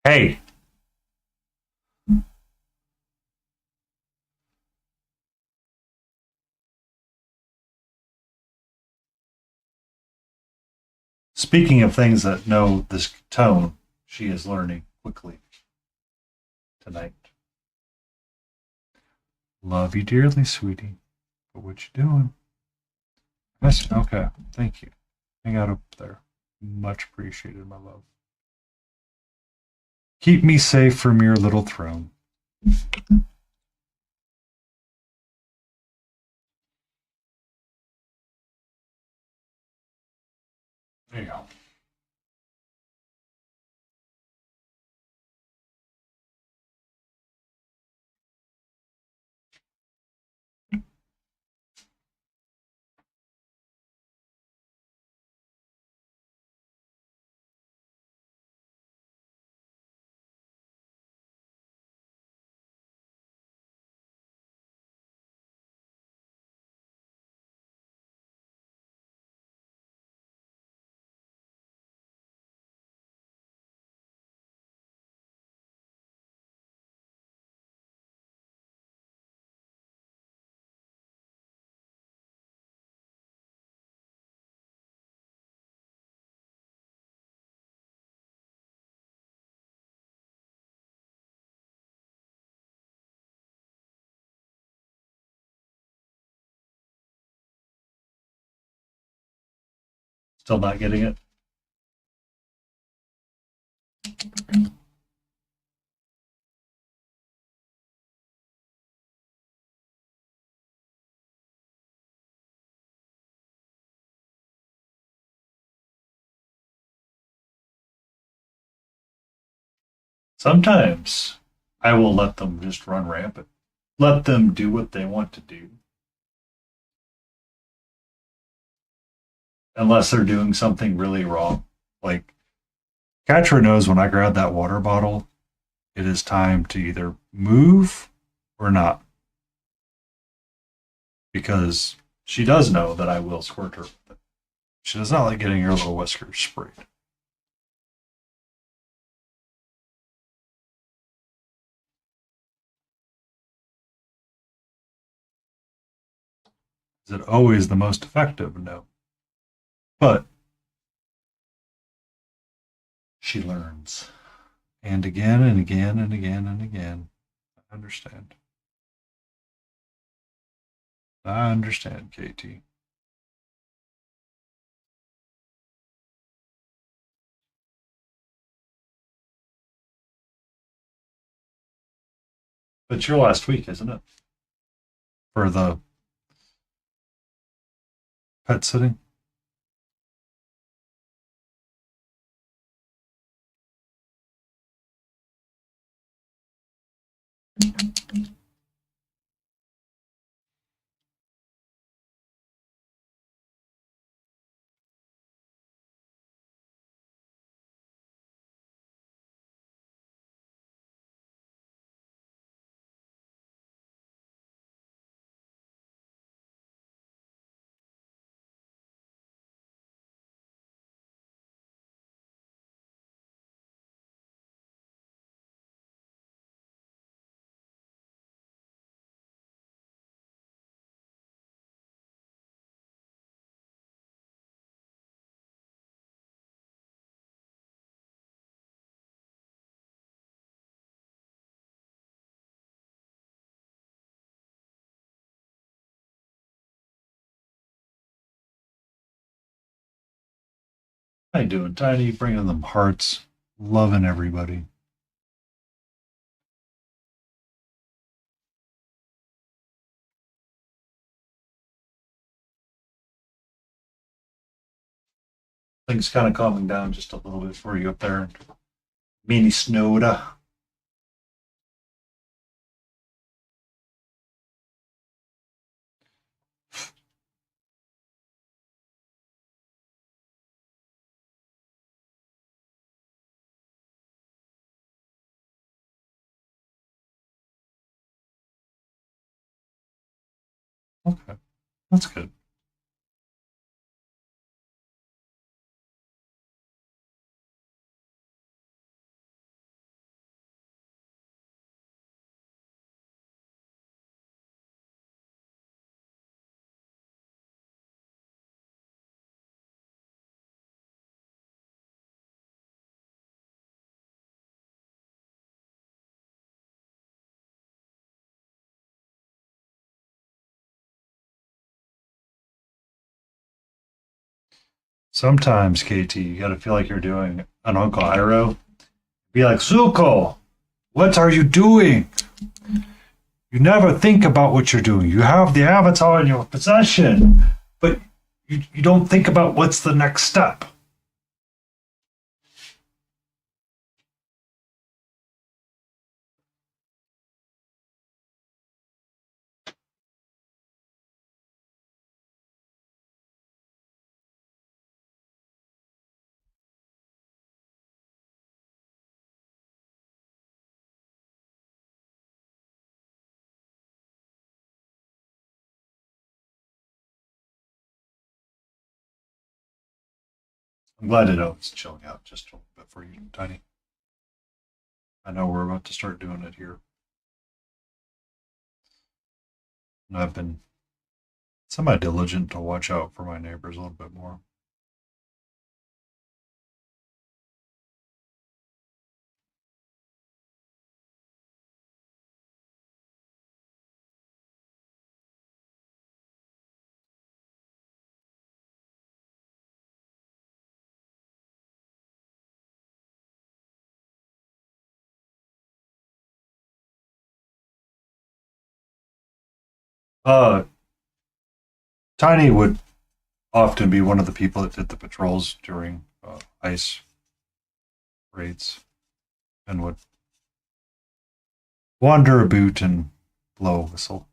Hey, speaking of things that know this tone, she is learning quickly tonight. Love you dearly, sweetie. But what you doing? Okay, thank you. Hang out up there. Much appreciated, my love. Keep me safe from your little throne. There you go. Still not getting it? Sometimes I will let them just run rampant. Let them do what they want to do. Unless they're doing something really wrong. Like, Katra knows when I grab that water bottle, it is time to either move or not. Because she does know that I will squirt her with it. She does not like getting her little whiskers sprayed. Is it always the most effective? No. But she learns. And again and again and again and again. I understand. I understand, KT. But it's your last week, isn't it? For the pet sitting? How you doing, Tiny? Bringing them hearts. Loving everybody. Things kind of calming down just a little bit for you up there in Minnesota. Okay, that's good. Sometimes, KT, you got to feel like you're doing an Uncle Iroh. Be like, Zuko, what are you doing? You never think about what you're doing. You have the avatar in your possession, but you don't think about what's the next step. I'm glad to know it's chilling out just a little bit for you, Tiny. I know we're about to start doing it here. And I've been semi diligent to watch out for my neighbors a little bit more. Uh, Tiny would often be one of the people that did the patrols during ice raids and would wander a boot and blow a whistle.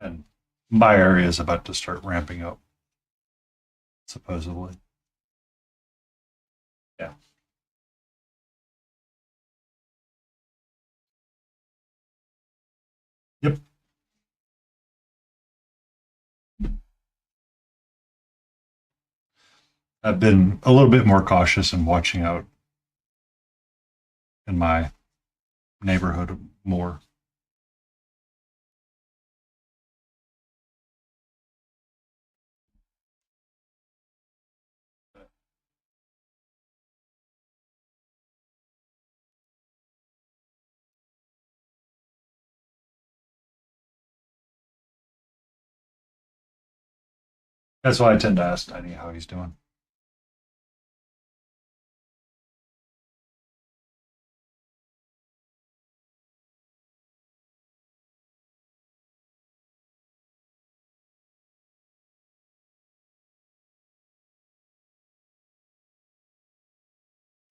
And my area is about to start ramping up, supposedly. Yeah. Yep. I've been a little bit more cautious and watching out in my neighborhood more. That's why I tend to ask Tiny how he's doing.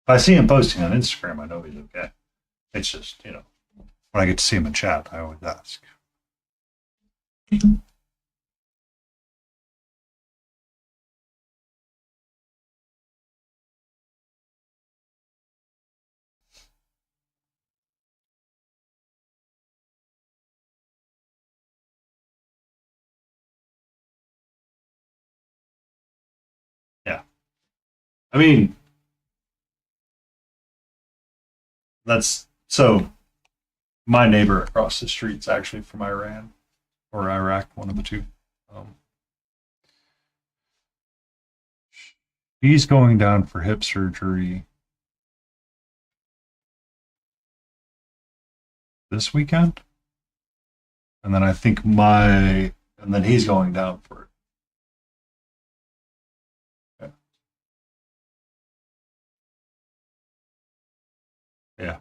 If I see him posting on Instagram, I know he's okay. It's just, when I get to see him in chat, I always ask. Yeah. I mean, that's so my neighbor across the street's actually from Iran or Iraq, one of the two. Um, he's going down for hip surgery this weekend. And then I think and then he's going down for it. Yeah. Yeah.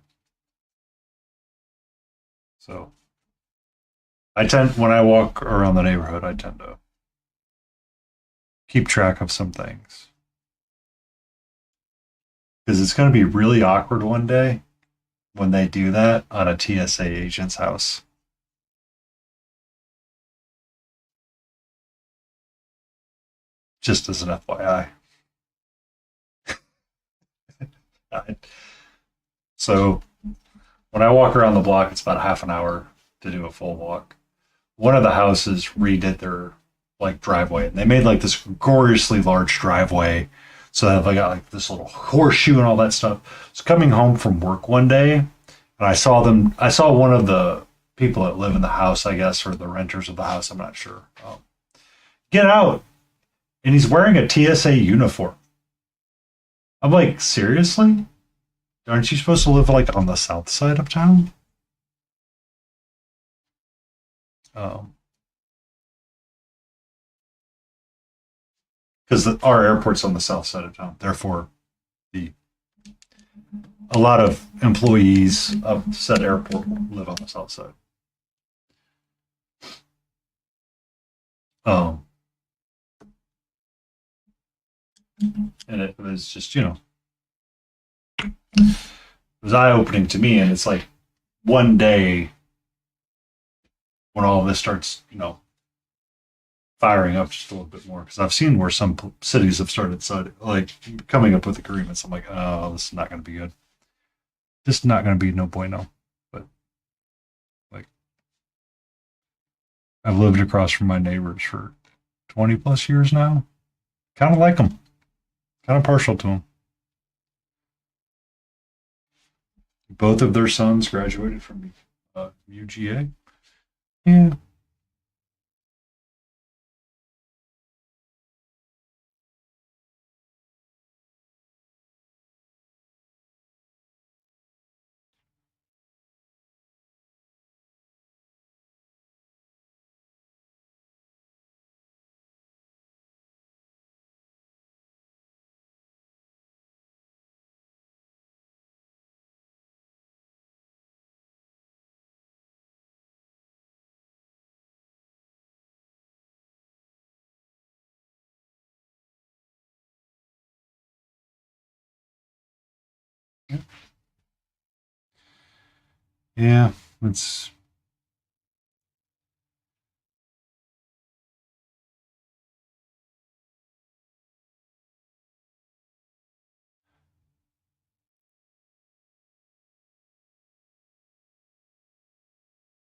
So when I walk around the neighborhood, I tend to keep track of some things because it's going to be really awkward one day when they do that on a TSA agent's house. Just as an FYI. So when I walk around the block, it's about half an hour to do a full walk. One of the houses redid their like driveway, and they made like this gloriously large driveway. So they got like this little horseshoe and all that stuff. So coming home from work one day, and I saw them. I saw one of the people that live in the house, I guess, or the renters of the house. I'm not sure. Get out, and he's wearing a TSA uniform. I'm like, seriously? Aren't you supposed to live like on the south side of town? Um, because our airport's on the south side of town. Therefore, the a lot of employees of said airport live on the south side. Um, and it was just, it was eye opening to me. And it's like one day when all of this starts, firing up just a little bit more, because I've seen where some cities have started like coming up with agreements. I'm like, oh, this is not going to be good. This is not going to be no bueno. But like, I've lived across from my neighbors for 20 plus years now. Kind of like them. Kind of partial to them. Both of their sons graduated from UGA. Yeah. Yeah, it's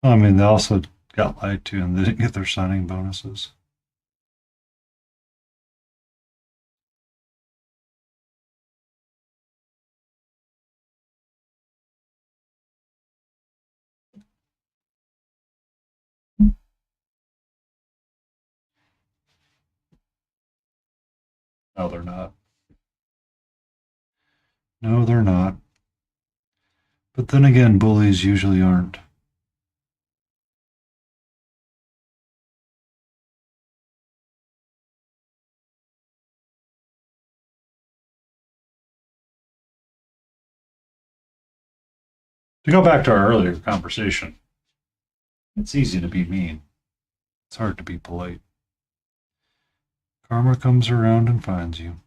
I mean, they also got lied to and they didn't get their signing bonuses. No, they're not. No, they're not. But then again, bullies usually aren't. To go back to our earlier conversation, it's easy to be mean. It's hard to be polite. Karma comes around and finds you.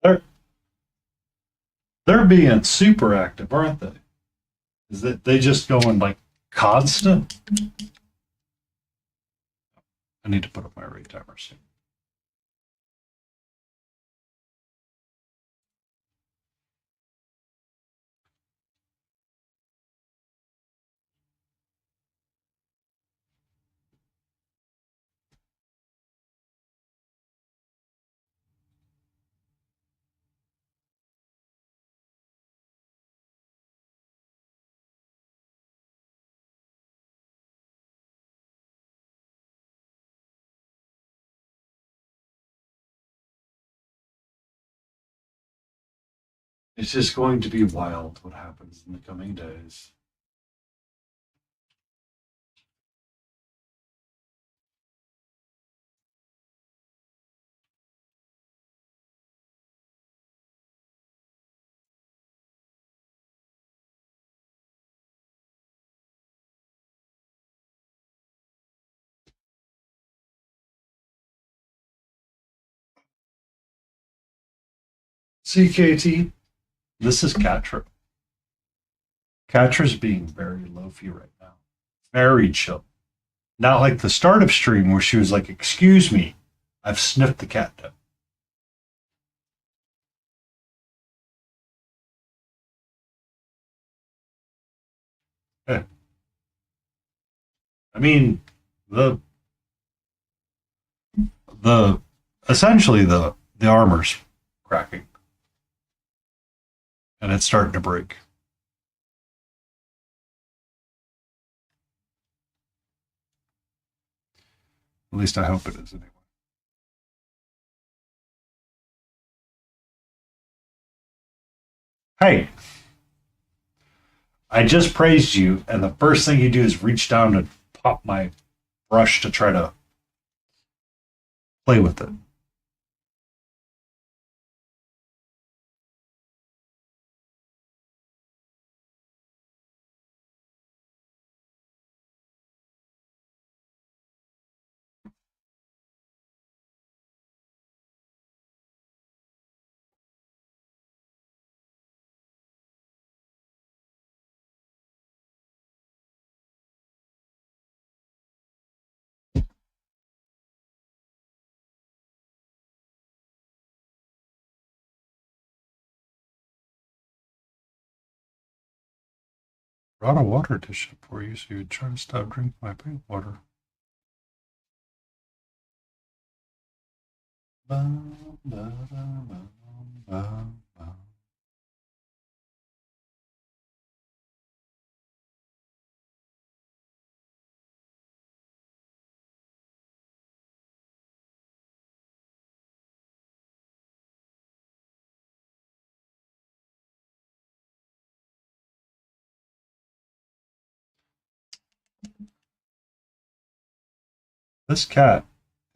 They're they're being super active, aren't they? Is that they just going like constant? I need to put up my rate timer soon. It's just going to be wild what happens in the coming days. CKT, this is Katra. Katra's being very low-fi right now. Very chill. Not like the start of stream where she was like, "Excuse me, I've sniffed the cat down." Eh, I mean, the the essentially the armor's cracking and it's starting to break. At least I hope it is anyway. Hey, I just praised you, and the first thing you do is reach down to pop my brush to try to play with it. Brought a water dish up for you so you'd try to stop drinking my paint water. Bum, ba, da, bum, bum, bum. This cat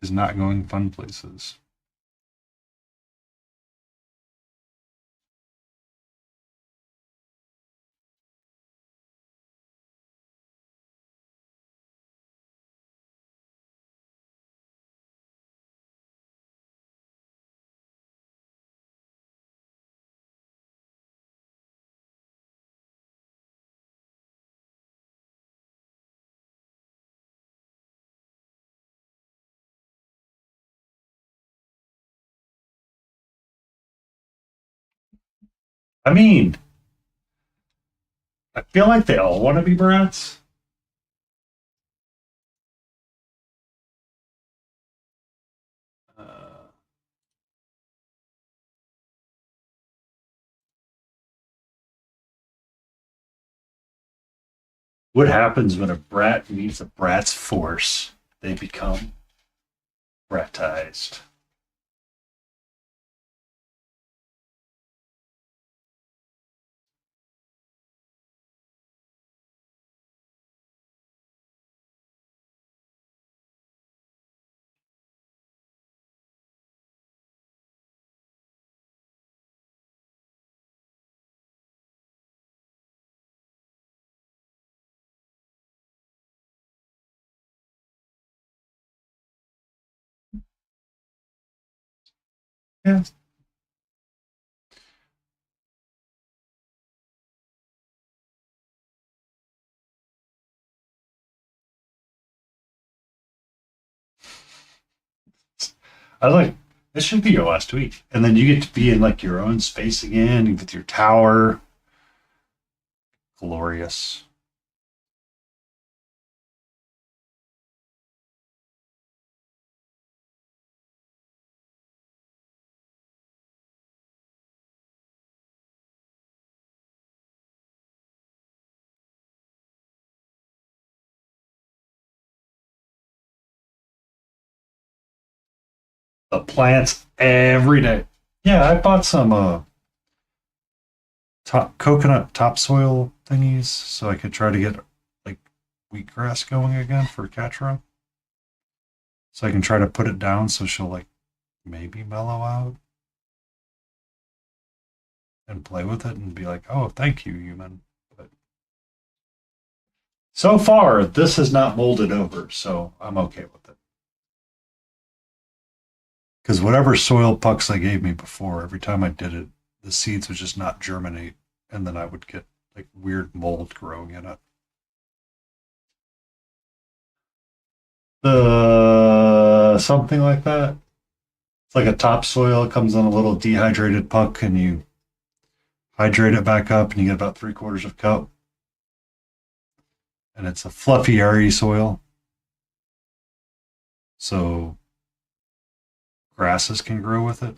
is not going fun places. I mean, I feel like they all want to be brats. Uh, what happens when a brat meets a brat's force? They become bratized. Yeah. I was like, this should be your last week. And then you get to be in like your own space again with your tower. Glorious. The plants every day. Yeah, I bought some coconut topsoil thingies so I could try to get like wheatgrass going again for Catra. So I can try to put it down so she'll like maybe mellow out and play with it and be like, oh, thank you, human. But so far, this has not molded over, so I'm okay with it. Because whatever soil pucks they gave me before, every time I did it, the seeds would just not germinate, and then I would get like weird mold growing in it. Something like that. It's like a topsoil. It comes in a little dehydrated puck, and you hydrate it back up, and you get about 3/4 of cup. And it's a fluffy, airy soil, so grasses can grow with it.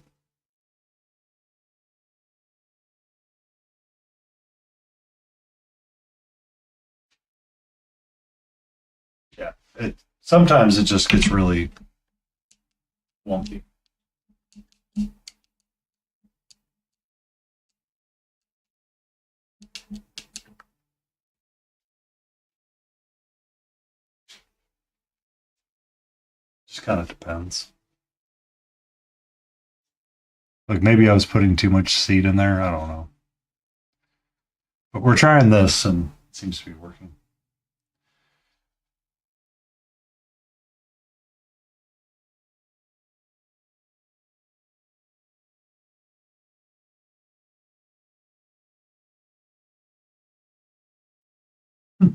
Yeah, it sometimes it just gets really wonky. Just kind of depends. Like maybe I was putting too much seed in there. I don't know. But we're trying this, and it seems to be working. Hmm.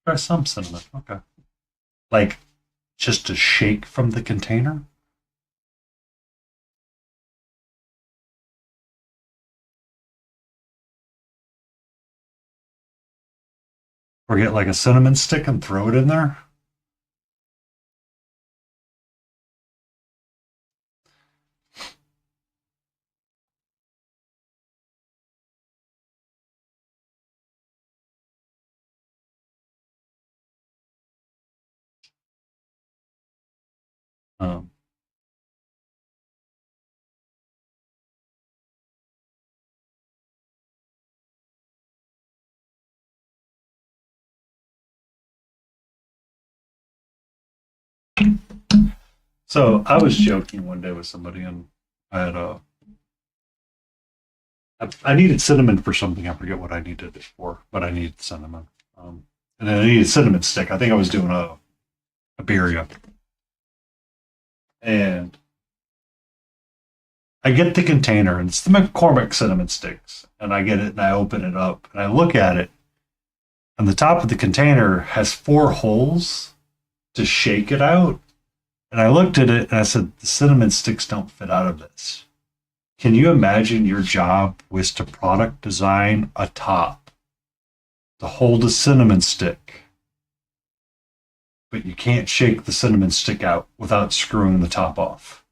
Try some cinnamon. Okay. Like just a shake from the container, or get like a cinnamon stick and throw it in there. Um, so I was joking one day with somebody, and I had a I needed cinnamon for something. I forget what I needed it for, but I needed cinnamon. And then I needed cinnamon stick. I think I was doing a birria. And I get the container, and it's the McCormick cinnamon sticks. And I get it, and I open it up, and I look at it, and the top of the container has 4 holes to shake it out. And I looked at it, and I said, the cinnamon sticks don't fit out of this. Can you imagine your job was to product design a top to hold a cinnamon stick, but you can't shake the cinnamon stick out without screwing the top off?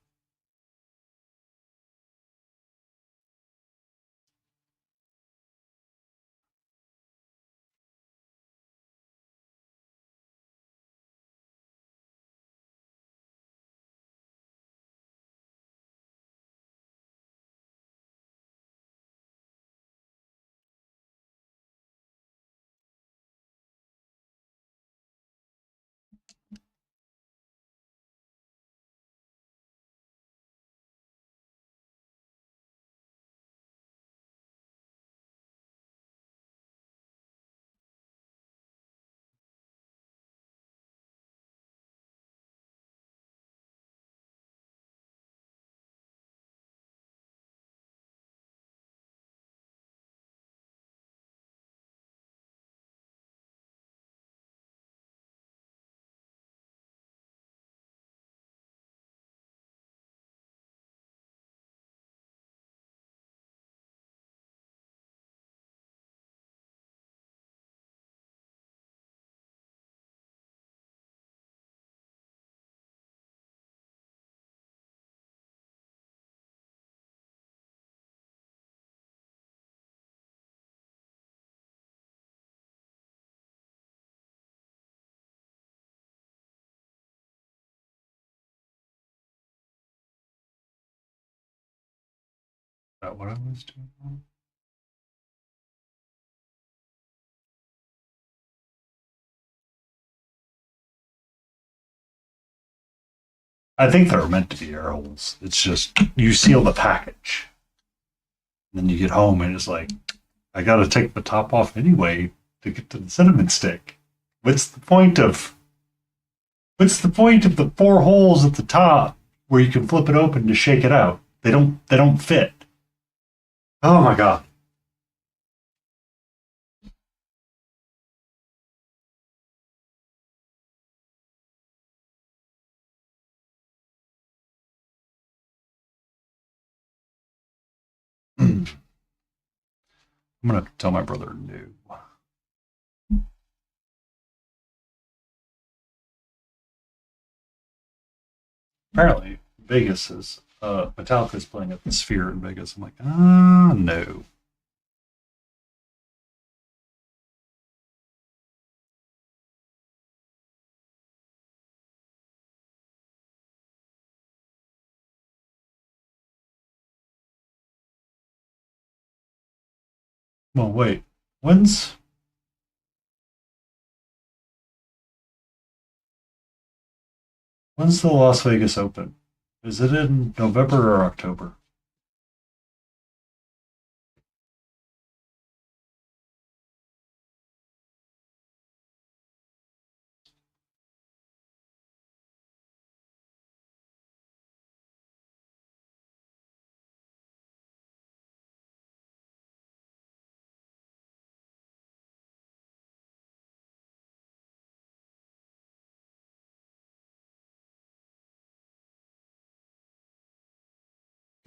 Is that what I was doing? I think they're meant to be air holes. It's just you seal the package. And then you get home and it's like, I gotta take the top off anyway to get to the cinnamon stick. What's the point of the 4 holes at the top where you can flip it open to shake it out? They don't fit. Oh my god. I'm gonna tell my brother no. Apparently, Vegas is Metallica's playing at the Sphere in Vegas. I'm like, no. Well, wait. When's the Las Vegas Open? Is it in November or October?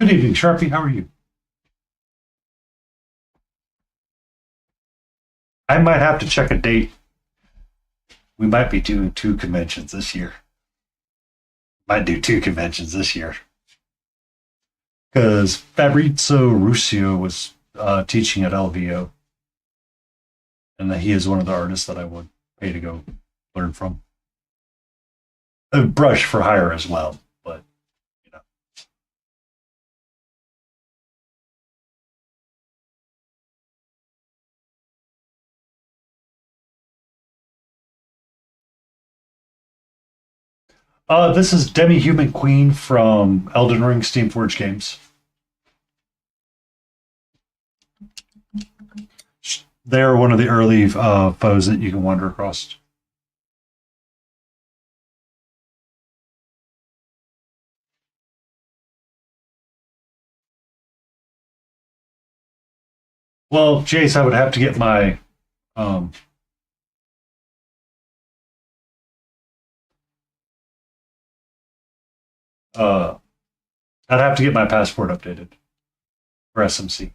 Good evening, Sharpie. How are you? I might have to check a date. We might be doing 2 conventions this year. Might do 2 conventions this year. Because Fabrizio Ruscio was teaching at LVO. And he is one of the artists that I would pay to go learn from. A brush for hire as well, but you know. This is Demi Human Queen from Elden Ring Steamforged Games. They're one of the early foes that you can wander across. Well, Jace, I would have to get my um, uh, I'd have to get my passport updated for SMC.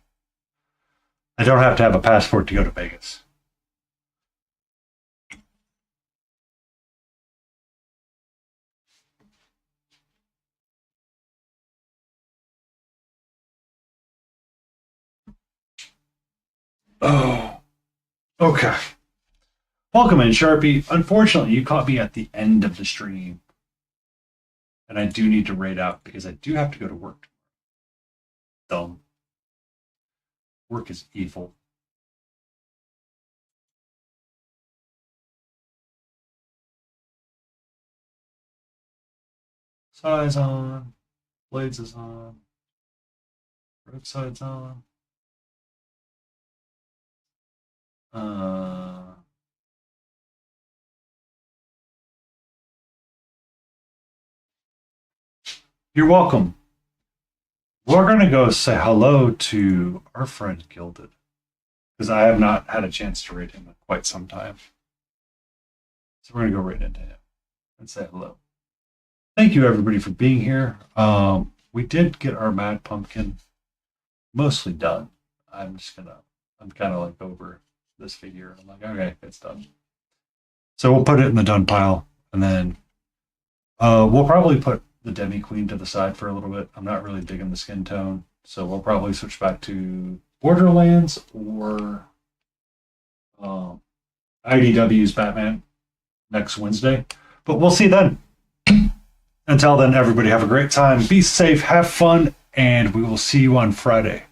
I don't have to have a passport to go to Vegas. Oh, okay. Welcome in, Sharpie. Unfortunately, you caught me at the end of the stream. And I do need to raid out because I do have to go to work. Dumb. Work is evil. Size on. Blades is on. Roadside's on. You're welcome. We're going to go say hello to our friend Gilded, because I have not had a chance to raid him in quite some time. So we're going to go right into him and say hello. Thank you, everybody, for being here. We did get our Mad Pumpkin mostly done. I'm kind of like over this figure. I'm like, okay, it's done. So we'll put it in the done pile, and then we'll probably put the Demi Queen to the side for a little bit. I'm not really digging the skin tone, so we'll probably switch back to Borderlands or IDW's Batman next Wednesday. But we'll see then. Until then, everybody have a great time. Be safe, have fun, and we will see you on Friday.